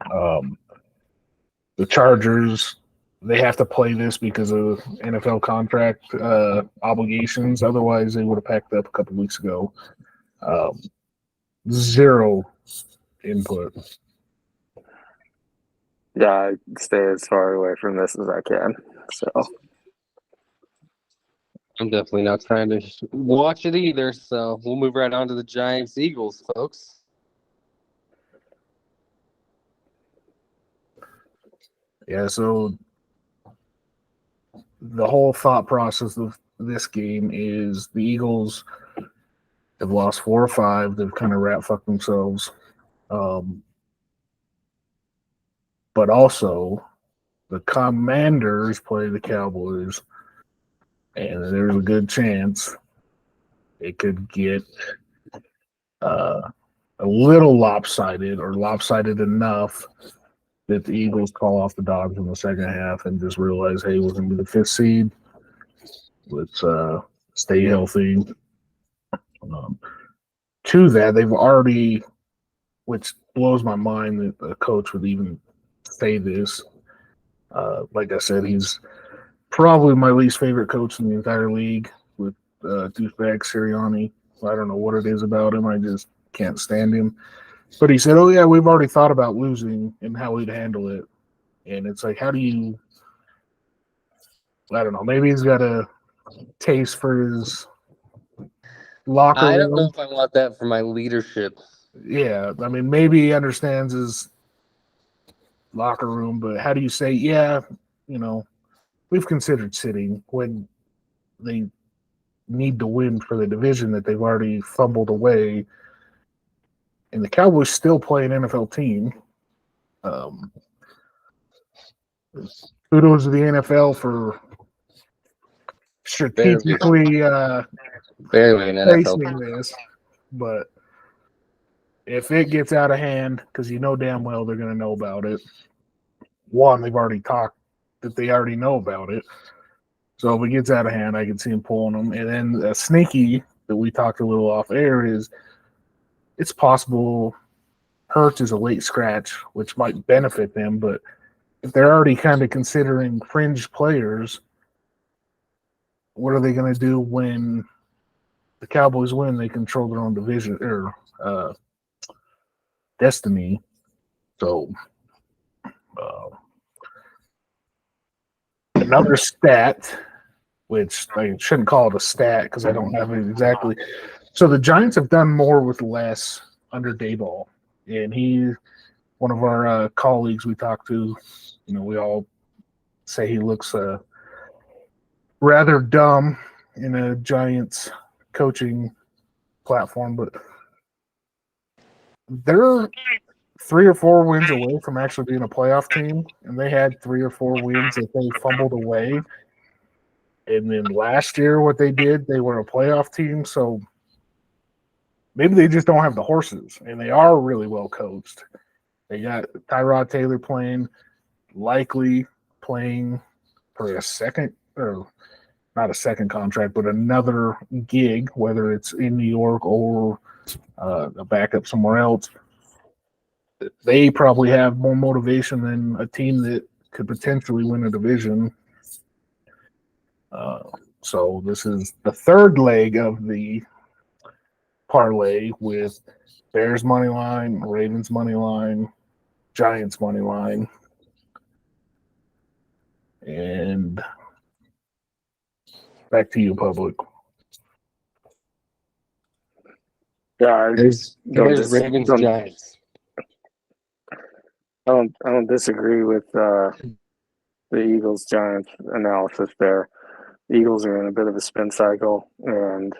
The Chargers, they have to play this because of NFL contract obligations. Otherwise, they would have packed up a couple weeks ago. 0 input. yeah, I stay as far away from this as I can. So I'm definitely not trying to watch it either. So we'll move right on to the Giants Eagles, folks. Yeah, so the whole thought process of this game is the Eagles have lost 4 or 5. They've kind of rat fucked themselves. But also, the Commanders play the Cowboys, and there's a good chance it could get a little lopsided or lopsided enough that the Eagles call off the dogs in the second half and just realize, hey, we're going to be the 5th seed. Let's stay healthy. To that, they've already, which blows my mind that a coach would even say this. Like I said, he's probably my least favorite coach in the entire league with douchebag Sirianni. I don't know what it is about him. I just can't stand him. But he said, oh, yeah, we've already thought about losing and how we'd handle it. And it's like, how do you – I don't know. Maybe he's got a taste for his locker room. I don't know if I want that for my leadership. Yeah, I mean, maybe he understands his locker room, but how do you say, yeah, we've considered sitting when they need to win for the division that they've already fumbled away, and the Cowboys still play an NFL team. Kudos to the NFL for strategically Barely an NFL. facing this, but if it gets out of hand, because you know damn well they're going to know about it. One, they've already talked that they already know about it. So if it gets out of hand, I can see them pulling them. And then a sneaky that we talked a little off air is it's possible Hurts is a late scratch, which might benefit them. But if they're already kind of considering fringe players, what are they going to do when the Cowboys win? They control their own division or destiny. So another stat, which I shouldn't call it a stat because I don't have it exactly. So the Giants have done more with less under Dayball. And he, one of our colleagues we talked to, we all say he looks rather dumb in a Giants coaching platform, but they're 3 or 4 wins away from actually being a playoff team, and they had 3 or 4 wins that they fumbled away. And then last year, what they did, they were a playoff team, so maybe they just don't have the horses, and they are really well coached. They got Tyrod Taylor playing, likely playing for a second, or not a second contract, but another gig, whether it's in New York or a backup somewhere else. They probably have more motivation than a team that could potentially win a division. So this is the third leg of the parlay with Bears money line, Ravens money line, Giants money line, and back to you, public. Yeah, There's don't Ravens don't- Giants. I don't disagree with the Eagles Giants analysis there. The Eagles are in a bit of a spin cycle, and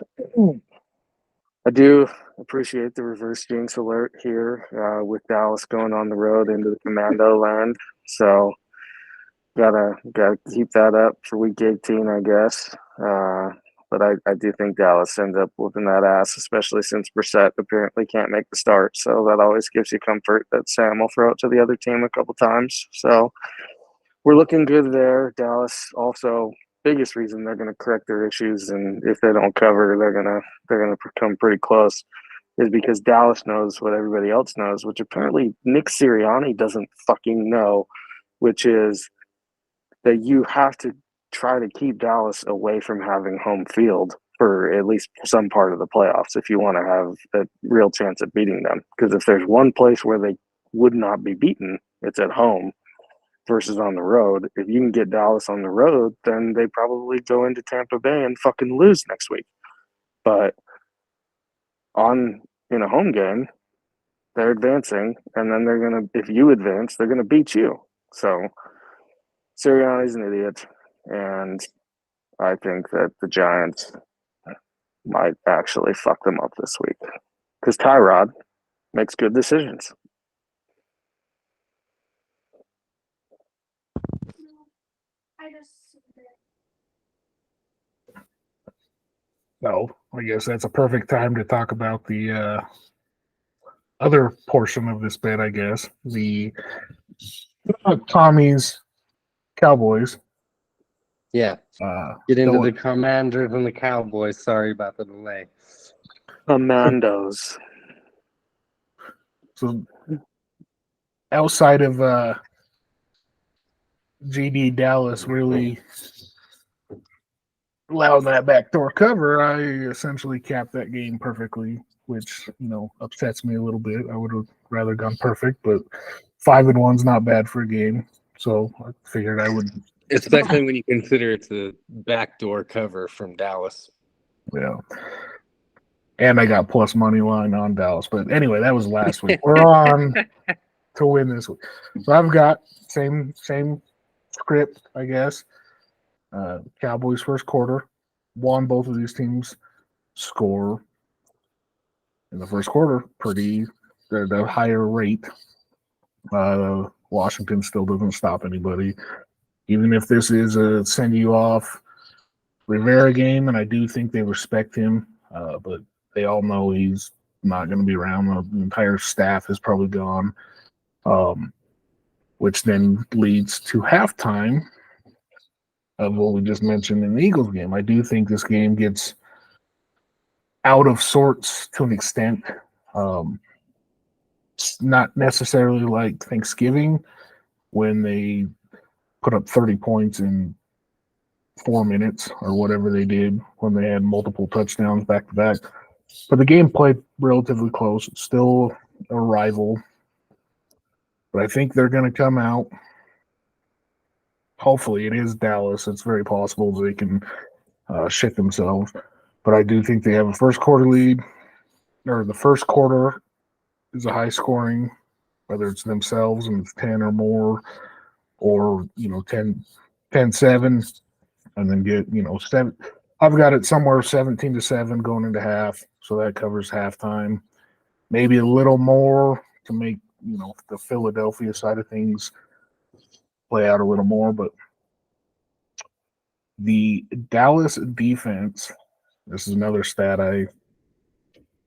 I do appreciate the reverse jinx alert here with Dallas going on the road into the commando land. So gotta keep that up for week 18, I guess. But I do think Dallas ends up whooping that ass, especially since Brissett apparently can't make the start. So that always gives you comfort that Sam will throw it to the other team a couple times. So we're looking good there. Dallas also biggest reason they're going to correct their issues, and if they don't cover, they're gonna come pretty close, is because Dallas knows what everybody else knows, which apparently Nick Sirianni doesn't fucking know, which is that you have to try to keep Dallas away from having home field for at least some part of the playoffs if you want to have a real chance at beating them. Because if there's one place where they would not be beaten, it's at home versus on the road. If you can get Dallas on the road, then they probably go into Tampa Bay and fucking lose next week. But in a home game, they're advancing, and then if you advance, they're gonna beat you. So Sirianni's an idiot, and I think that the Giants might actually fuck them up this week because Tyrod makes good decisions. So I guess that's a perfect time to talk about the other portion of this bet, I guess. The Tommy's Cowboys. Yeah. Get into the Commanders and the Cowboys. Sorry about the delay. Commandos. So outside of GD Dallas really allowing that backdoor cover, I essentially capped that game perfectly, which, upsets me a little bit. I would have rather gone perfect, but 5-1's not bad for a game. So I figured I would. Especially when you consider it's a backdoor cover from Dallas. Yeah. And I got plus money line on Dallas. But anyway, that was last week. We're on to win this week. So I've got same script, I guess. Cowboys first quarter. Both of these teams score in the first quarter the higher rate. Washington still doesn't stop anybody. Even if this is a send you off Rivera game, and I do think they respect him, but they all know he's not going to be around. The entire staff is probably gone, which then leads to halftime of what we just mentioned in the Eagles game. I do think this game gets out of sorts to an extent. It's not necessarily like Thanksgiving when they put up 30 points in 4 minutes or whatever they did when they had multiple touchdowns back to back. But the game played relatively close. It's still a rival. But I think they're going to come out. Hopefully it is Dallas. It's very possible they can shit themselves. But I do think they have a first quarter lead, or the first quarter is a high scoring, whether it's themselves and it's 10 or more, or 10-7, and then get 7. I've got it somewhere 17-7 going into half, so that covers halftime. Maybe a little more to make the Philadelphia side of things play out a little more. But the Dallas defense, this is another stat I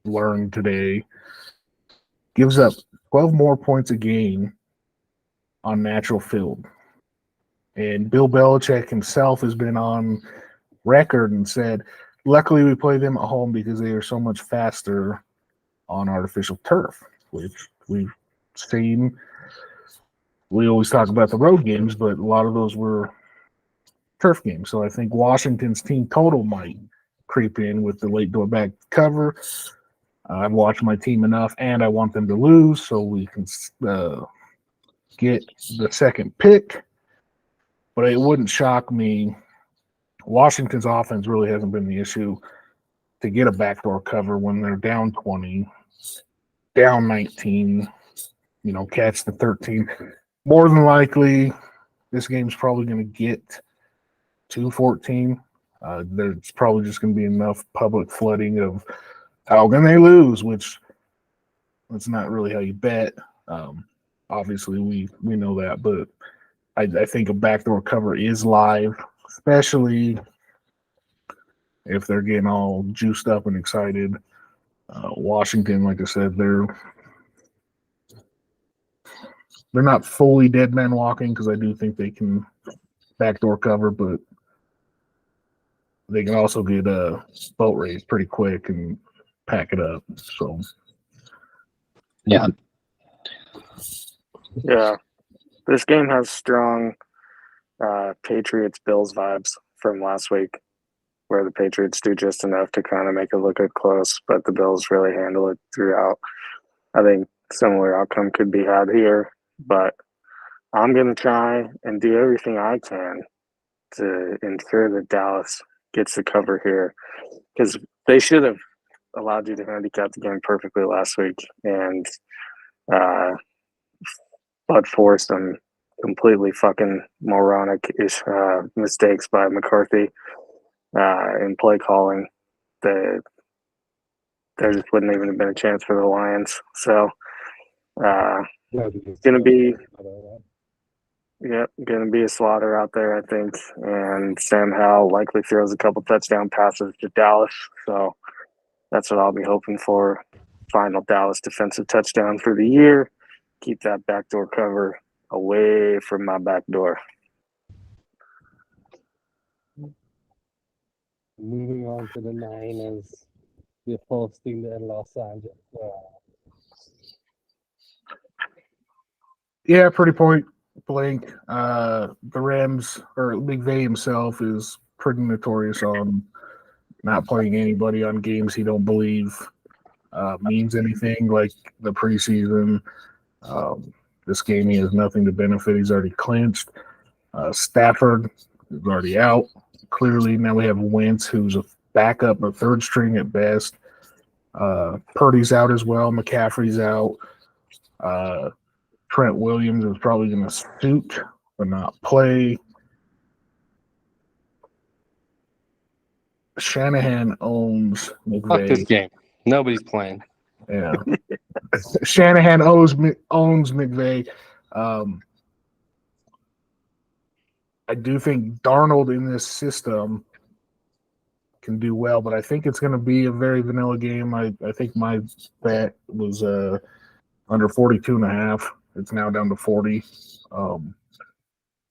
learned today, gives up 12 more points a game on natural field. And Bill Belichick himself has been on record and said, luckily we play them at home because they are so much faster on artificial turf, which we've seen. We always talk about the road games, but a lot of those were turf games. So I think Washington's team total might creep in with the late door back cover. I've watched my team enough, and I want them to lose so we can get the second pick. But it wouldn't shock me. Washington's offense really hasn't been the issue to get a backdoor cover when they're down 20, down 19, catch the 13. More than likely, this game's probably going to get to 14. There's probably just going to be enough public flooding of how can they lose, which that's not really how you bet. Obviously, we know that, but I think a backdoor cover is live, especially if they're getting all juiced up and excited. Washington, like I said, they're not fully dead man walking because I do think they can backdoor cover, but they can also get a boat race pretty quick and pack it up. So, Yeah. Yeah. This game has strong Patriots-Bills vibes from last week, where the Patriots do just enough to kind of make it look close, but the Bills really handle it throughout. I think similar outcome could be had here, but I'm going to try and do everything I can to ensure that Dallas gets the cover here, because they should have allowed you to handicap the game perfectly last week, and but for some completely fucking moronic-ish mistakes by McCarthy in play calling, there just wouldn't even have been a chance for the Lions. So it's going to be a slaughter out there, I think. And Sam Howell likely throws a couple touchdown passes to Dallas. So that's what I'll be hoping for. Final Dallas defensive touchdown for the year. Keep that backdoor cover away from my back door. Moving on to the Niners, they're hosting the Los Angeles. yeah, pretty point blank. The Rams, or McVay himself, is pretty notorious on not playing anybody on games he don't believe means anything, like the preseason. This game, he has nothing to benefit. He's already clinched. Stafford is already out. Clearly, now we have Wentz, who's a backup, a third string at best. Purdy's out as well. McCaffrey's out. Trent Williams is probably going to suit but not play. Shanahan owns Fuck this McVay. game. Nobody's playing. Yeah. Shanahan owns McVay. I do think Darnold in this system can do well, but I think it's going to be a very vanilla game. I think my bet was under 42.5. It's now down to 40. I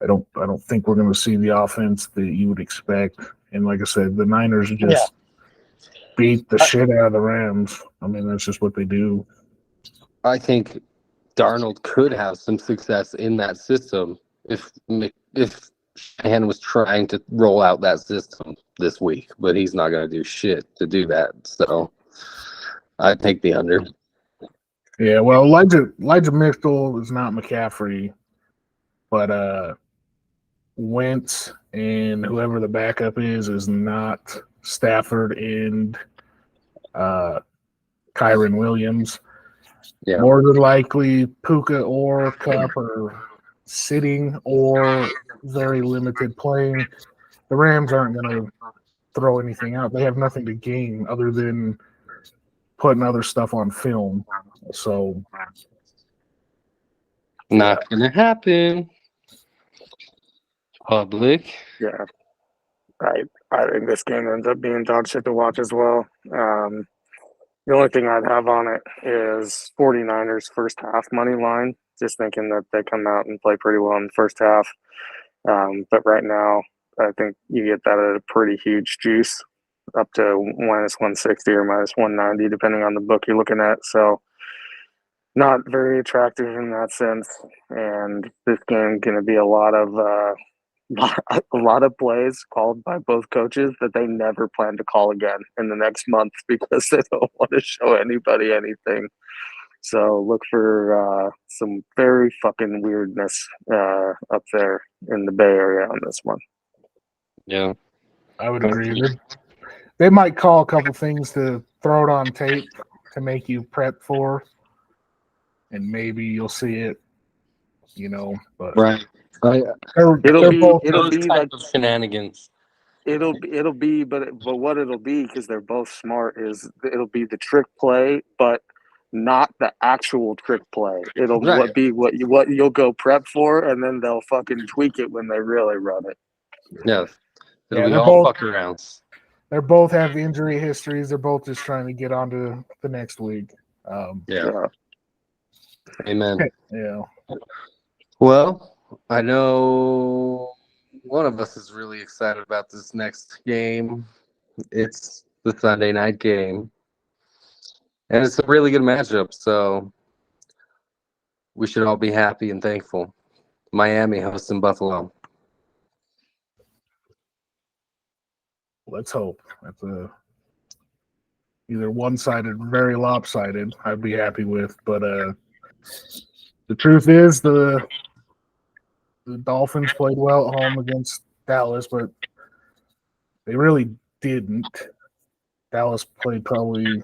don't think we're going to see the offense that you would expect. And like I said, the Niners just beat the shit out of the Rams. I mean, that's just what they do. I think Darnold could have some success in that system if Shanahan was trying to roll out that system this week, but he's not going to do shit to do that. So I'd take the under. Yeah, well, Elijah Mitchell is not McCaffrey, but Wentz and whoever the backup is not Stafford and Kyron Williams. Yeah. More than likely, Puka or Cup are sitting or very limited playing. The Rams aren't going to throw anything out. They have nothing to gain other than putting other stuff on film. So Not gonna happen. Public. Yeah, I think this game ends up being dog shit to watch as well. The only thing I'd have on it is 49ers first half money line. Just thinking that they come out and play pretty well in the first half. But right now, I think you get that at a pretty huge juice, up to minus 160 or minus 190, depending on the book you're looking at. So, not very attractive in that sense. And this game going to be a lot of a lot of plays called by both coaches that they never plan to call again in the next month because they don't want to show anybody anything. So look for some very fucking weirdness up there in the Bay Area on this one. Yeah. I would agree. They might call a couple things to throw it on tape to make you prep for, and maybe you'll see it, but Right. It'll be Those like type of shenanigans. it'll be, but what it'll be, because they're both smart, is it'll be the trick play, but not the actual trick play. It'll Right. be what you'll go prep for, and then they'll fucking tweak it when they really run it. Yeah. It'll be they're all both- fuck arounds. they both have injury histories. They're both just trying to get on to the next week. Yeah. Amen. Yeah. Well, I know one of us is really excited about this next game. It's the Sunday night game. And it's a really good matchup, so we should all be happy and thankful. Miami hosting Buffalo. Let's hope. That's either one-sided, very lopsided. I'd be happy with, but the truth is the Dolphins played well at home against Dallas, but they really didn't. Dallas played probably.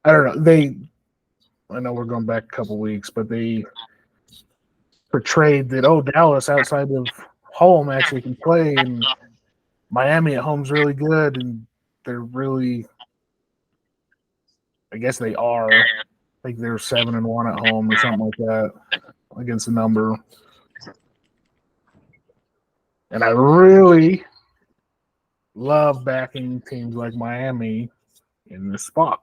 I don't know. I know we're going back a couple weeks, but they portrayed that Dallas outside of home actually can play, and Miami at home's really good, and they're really. I guess they are. I think they're 7-1 at home or something like that against the number. And I really love backing teams like Miami in this spot.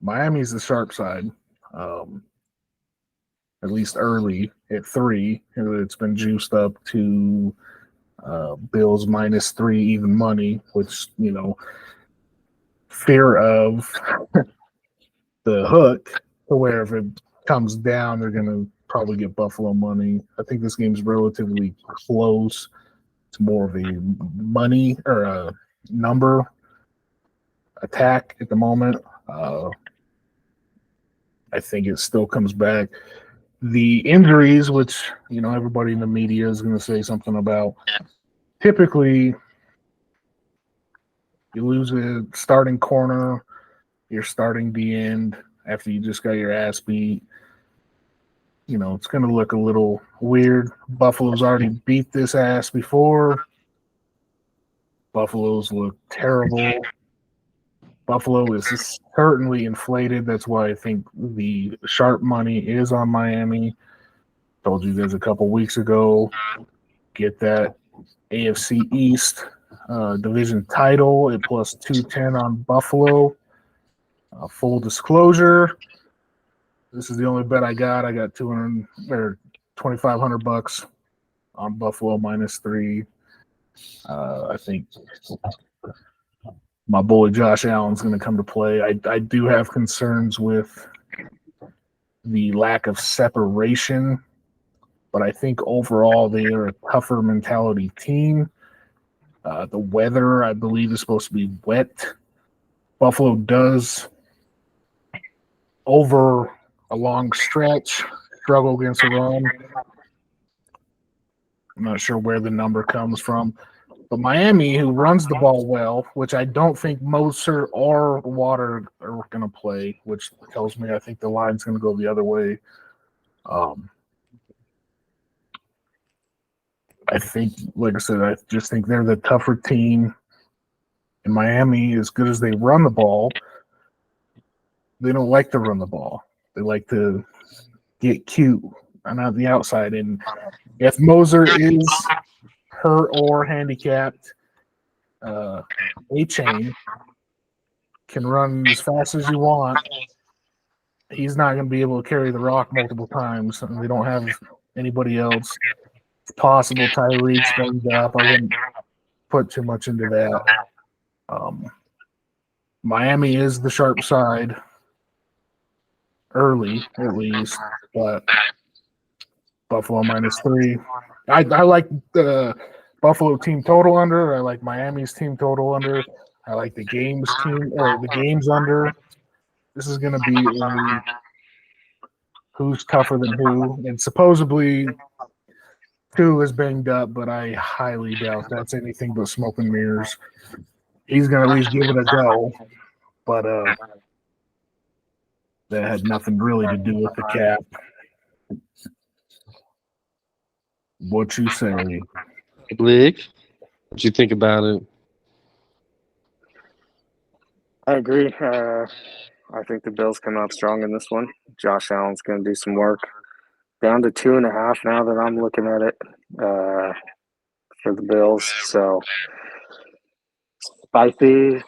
Miami's the sharp side, at least early at 3. It's been juiced up to Bills -3 even money, which, fear of the hook to where if it comes down, they're going to probably get Buffalo money. I think this game's relatively close. It's more of a money or a number attack at the moment. I think it still comes back. The injuries, which, everybody in the media is going to say something about, typically you lose a starting corner, you're starting the end after you just got your ass beat. It's going to look a little weird. Buffalo's already beat this ass before. Buffalo's look terrible. Buffalo is certainly inflated. That's why I think the sharp money is on Miami. Told you guys a couple weeks ago, get that AFC East division title at +210 on Buffalo. Full disclosure, this is the only bet I got. I got $2,500 on Buffalo -3. I think my boy Josh Allen's going to come to play. I do have concerns with the lack of separation, but I think overall they are a tougher mentality team. The weather, I believe, is supposed to be wet. Buffalo does, over a long stretch, struggle against the run. I'm not sure where the number comes from. But Miami, who runs the ball well, which I don't think Moser or Water are going to play, which tells me I think the line's going to go the other way. I think, like I said, I just think they're the tougher team. And Miami, as good as they run the ball, they don't like to run the ball. They like to get cute on the outside. And if Moser is hurt or handicapped, A-Chain can run as fast as you want. He's not going to be able to carry the rock multiple times, and they don't have anybody else. It's possible Tyreek's banged up. I wouldn't put too much into that. Miami is the sharp side early, at least, but Buffalo -3. I like the Buffalo team total under. I like Miami's team total under. I like the games under. This is going to be who's tougher than who, and supposedly Tua is banged up, but I highly doubt that's anything but smoke and mirrors. He's going to at least give it a go, but that had nothing really to do with the cap. What you say? Blake, what you think about it? I agree. I think the Bills come out strong in this one. Josh Allen's going to do some work. Down to 2.5 now that I'm looking at it for the Bills. So spicy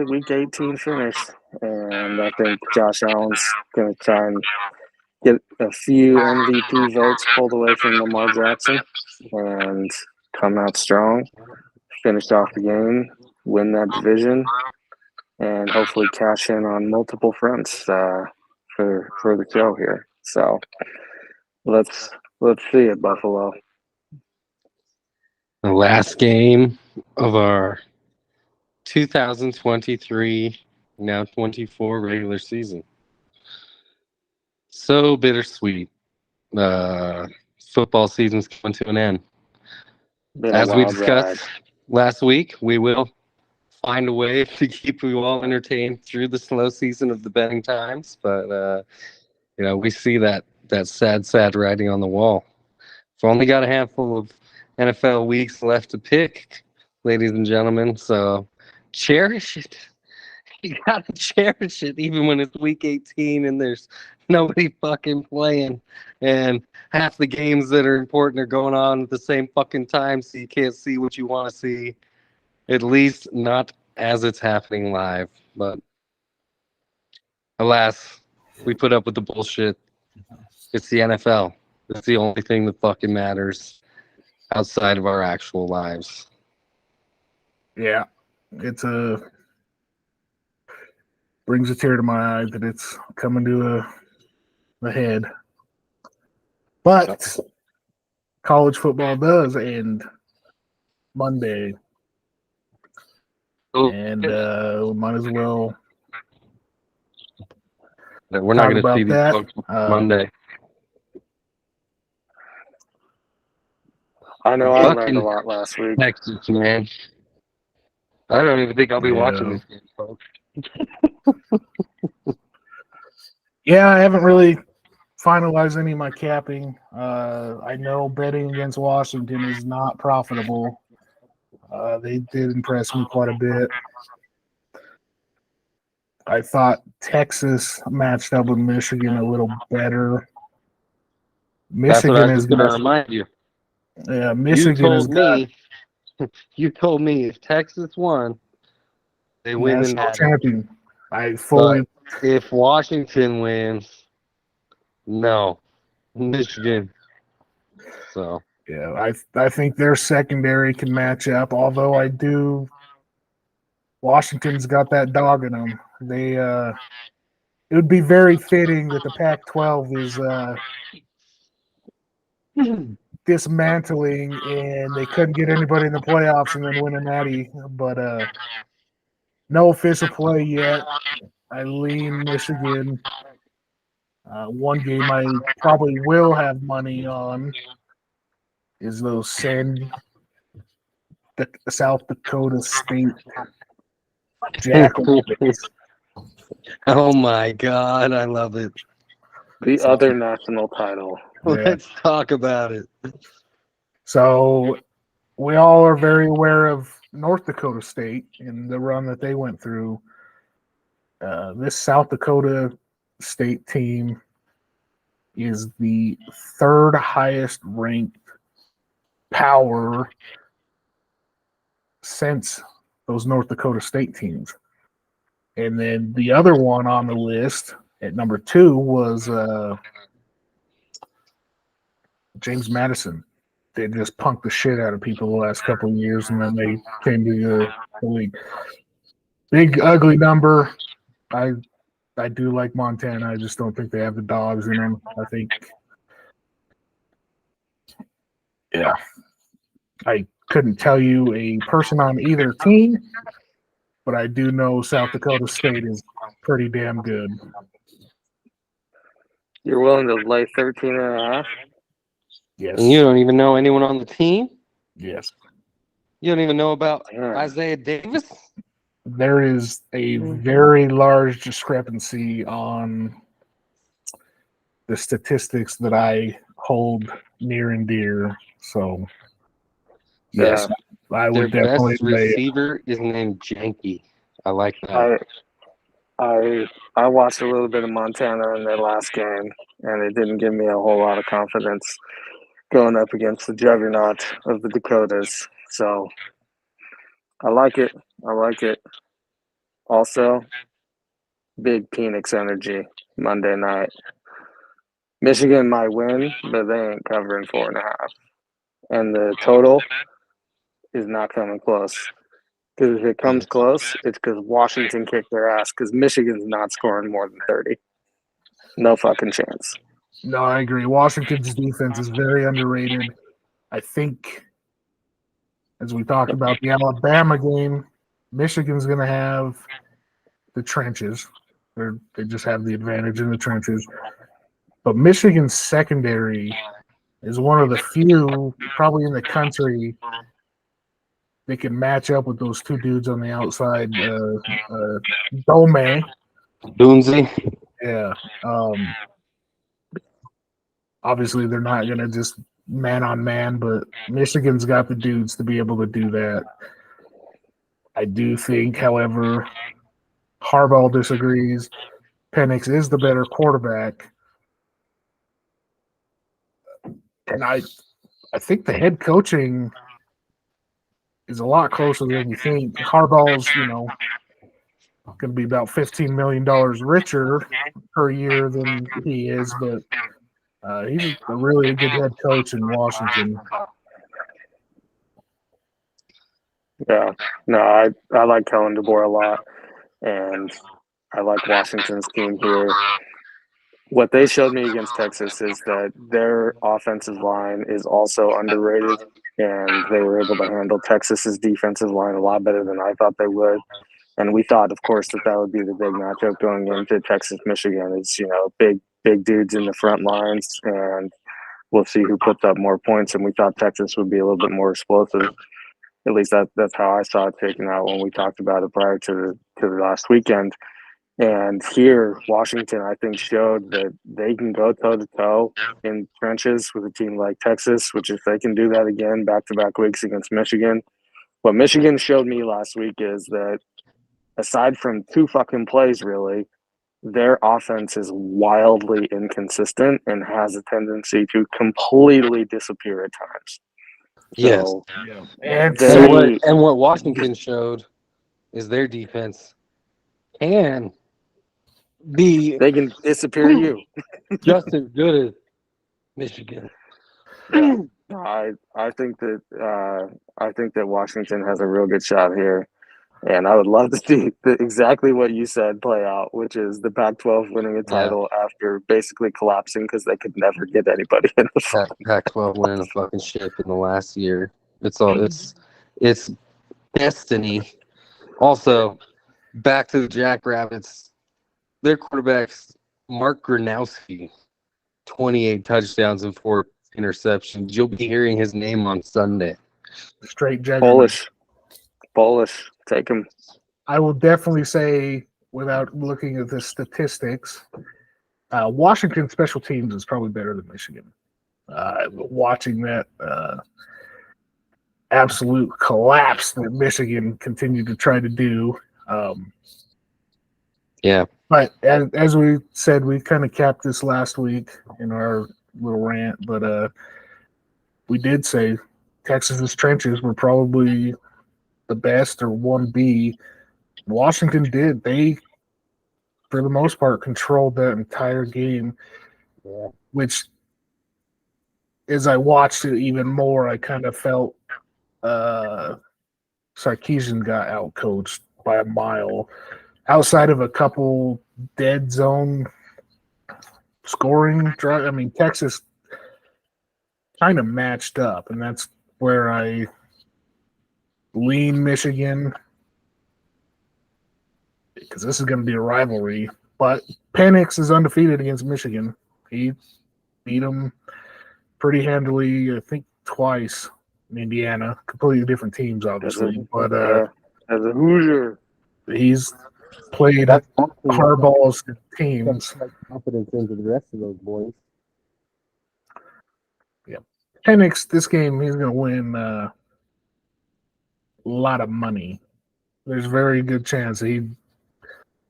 Week 18 finish, and I think Josh Allen's going to try and get a few MVP votes pulled away from Lamar Jackson and come out strong, finish off the game, win that division, and hopefully cash in on multiple fronts for the show here. So let's see it, Buffalo. The last game of our 2023, now 24 regular season. So bittersweet. Football season's coming to an end. As we discussed last week, we will find a way to keep you all entertained through the slow season of the betting times. But, we see that sad writing on the wall. We've only got a handful of NFL weeks left to pick, ladies and gentlemen. So cherish it. You got to cherish it even when it's week 18 and there's nobody fucking playing. And half the games that are important are going on at the same fucking time, so you can't see what you want to see. At least not as it's happening live. But alas, we put up with the bullshit. It's the NFL. It's the only thing that fucking matters outside of our actual lives. Yeah, it's brings a tear to my eye that it's coming to a head. But college football does end Monday. And we might as well we're not going to see these that. folks Monday. I know I learned a lot last week. Texas, man. I don't even think I'll be watching this game, folks. Yeah, I haven't really finalized any of my capping. I know betting against Washington is not profitable. They did impress me quite a bit. I thought Texas matched up with Michigan a little better. Michigan is going to remind you. Yeah, Michigan You told me if Texas won, they win the national champion. But if Washington wins, no, Michigan. So yeah, I think their secondary can match up. Although Washington's got that dog in them. It would be very fitting that the Pac-12 is dismantling and they couldn't get anybody in the playoffs and then win a natty. But no official play yet. I lean Michigan. One game I probably will have money on is those South Dakota State Jackals. Oh my God, I love it. The other national title. Yeah. Let's talk about it. So we all are very aware of North Dakota State and the run that they went through. This South Dakota State team is the third highest ranked power since those North Dakota State teams. And then the other one on the list at number 2 was James Madison. They just punked the shit out of people the last couple of years, and then they came to the league. Big, ugly number. I do like Montana. I just don't think they have the dogs in them. I think, yeah. I couldn't tell you a person on either team, but I do know South Dakota State is pretty damn good. You're willing to lay 13.5? Yes. And you don't even know anyone on the team? Yes. You don't even know about Yeah. Isaiah Davis? There is a very large discrepancy on the statistics that I hold near and dear. So, yes, I Their would definitely best lay it. receiver is named Janky. I like that. I watched a little bit of Montana in their last game, and it didn't give me a whole lot of confidence going up against the juggernaut of the Dakotas. So I like it. I like it. Also, big Phoenix energy Monday night. Michigan might win, but they ain't covering 4.5. And the total is not coming close. Because if it comes close, it's because Washington kicked their ass. Because Michigan's not scoring more than 30. No fucking chance. No, I agree. Washington's defense is very underrated. I think, as we talked about the Alabama game, Michigan's going to have the trenches. They just have the advantage in the trenches. But Michigan's secondary is one of the few, probably in the country, that can match up with those two dudes on the outside. Dome. Boonsy. Yeah. Obviously, they're not going to just man on man, but Michigan's got the dudes to be able to do that. I do think, however, Harbaugh disagrees. Penix is the better quarterback. And I think the head coaching is a lot closer than you think. Harbaugh's, going to be about $15 million richer per year than he is, but he's a really good head coach in Washington. Yeah. No, I like Kellen DeBoer a lot, and I like Washington's team here. What they showed me against Texas is that their offensive line is also underrated, and they were able to handle Texas's defensive line a lot better than I thought they would. And we thought, of course, that would be the big matchup going into Texas, Michigan. It's, big dudes in the front lines, and we'll see who puts up more points. And we thought Texas would be a little bit more explosive. At least that's how I saw it taken out when we talked about it prior to the last weekend. And here, Washington, I think, showed that they can go toe-to-toe in trenches with a team like Texas, which if they can do that again back-to-back weeks against Michigan. What Michigan showed me last week is that aside from 2 fucking plays, really, their offense is wildly inconsistent and has a tendency to completely disappear at times. Yes. So And And what Washington showed is their defense can be they can disappear you. just as good as Michigan. I think that Washington has a real good shot here, and I would love to see exactly what you said play out, which is the Pac-12 winning a title after basically collapsing because they could never get anybody in the Pac-12 winning a fucking ship in the last year. It's destiny. Also, back to the Jackrabbits. Their quarterback's Mark Gronowski, 28 touchdowns and 4 interceptions. You'll be hearing his name on Sunday. straight judgment. Polish. Take him. I will definitely say, without looking at the statistics, Washington special teams is probably better than Michigan. Watching that absolute collapse that Michigan continued to try to do, Yeah. But as we said, we kind of capped this last week in our little rant, but we did say Texas's trenches were probably the best or 1B. Washington did. They, for the most part, controlled that entire game, Yeah. which, as I watched it even more, I kind of felt Sarkisian got outcoached by a mile. Outside of a couple dead zone scoring drive, I mean, Texas kind of matched up, and that's where I lean Michigan, because this is going to be a rivalry. But Penix is undefeated against Michigan. He beat them pretty handily, I think twice in Indiana. Completely different teams, obviously. But as a Hoosier, he's played That's Harbaugh's teams. like confidence into the rest of those boys. Penix, this game, he's going to win a lot of money. There's a very good chance that he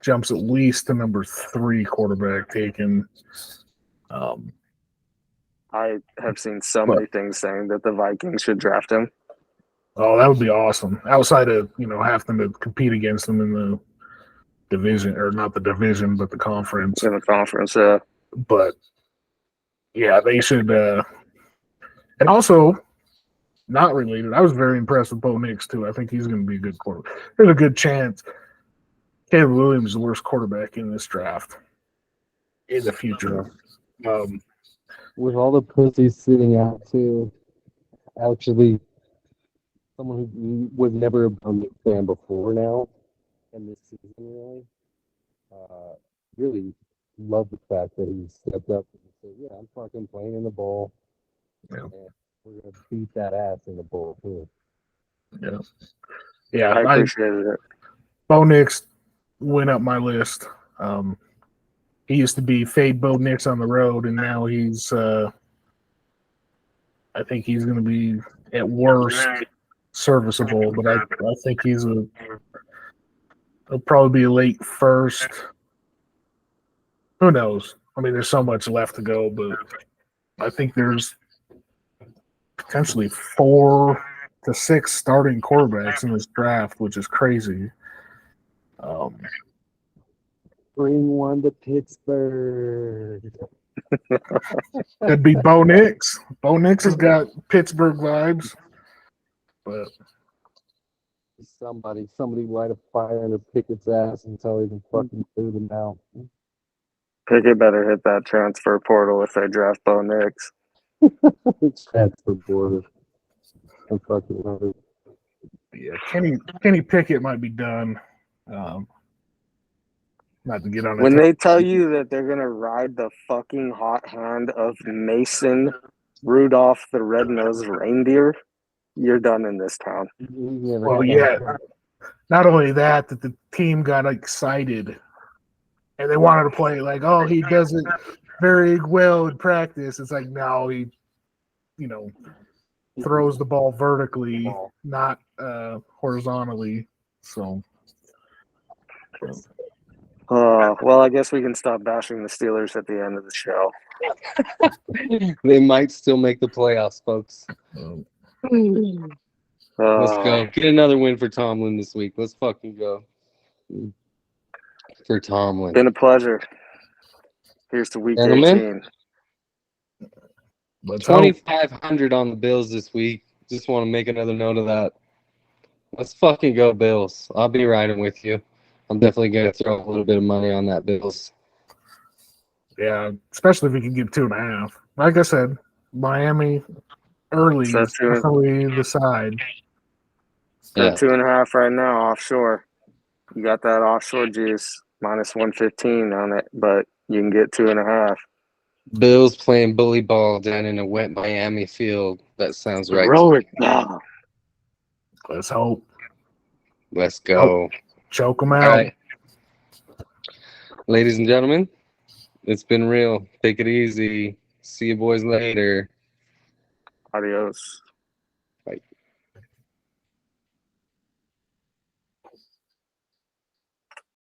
jumps at least to number 3 quarterback taken. I have seen so many things saying that the Vikings should draft him. Oh, that would be awesome. Outside of, having to compete against them in the division, or not the division, but the conference. In the conference, But, yeah, they should. And also, not related, I was very impressed with Bo Nix, too. I think he's going to be a good quarterback. There's a good chance Caleb Williams is the worst quarterback in this draft in the future. With all the pussies sitting out too, actually, someone who was never a Bum fan before now, and this season really love the fact that he stepped up and said, "Yeah, I'm fucking playing in the bowl. Yeah. And we're gonna beat that ass in the bowl too." Yeah, I appreciated it. Bo Nix went up my list. He used to be fade Bo Nix on the road, and now he's I think he's going to be at worst serviceable, but I think he'll probably be a late first. Who knows? I mean, there's so much left to go, but I think there's potentially 4 to 6 starting quarterbacks in this draft, which is crazy. Bring one to Pittsburgh. Could be Bo Nix. Bo Nix has got Pittsburgh vibes, but Somebody light a fire under Pickett's ass and tell him to fucking boot him out. Pickett better hit that transfer portal if they draft Bo Nix. Transfer border. I fucking love it. yeah, Kenny Pickett might be done. Not to get on When they tell you that they're gonna ride the fucking hot hand of Mason Rudolph the red-nosed reindeer, you're done in this town. Well, yeah. Not only that the team got excited and they wanted to play like, oh, he does it very well in practice. It's like, no, he, throws the ball vertically, not horizontally. So. Well, I guess we can stop bashing the Steelers at the end of the show. They might still make the playoffs, folks. Let's go. Get another win for Tomlin this week. Let's fucking go. For Tomlin. Been a pleasure. Here's to week Gentlemen, 18. 2,500 on the Bills this week. Just want to make another note of that. Let's fucking go, Bills. I'll be riding with you. I'm definitely going to throw a little bit of money on that Bills. Yeah, especially if we can get 2.5. Like I said, Miami early is definitely the side. Got 2.5 right now offshore. You got that offshore juice minus 115 on it, but you can get 2.5. Bills playing bully ball down in a wet Miami field. That sounds right. Roll it down. Let's hope. Let's go. Choke them out. All right. Ladies and gentlemen, it's been real. Take it easy. See you boys later. Adios.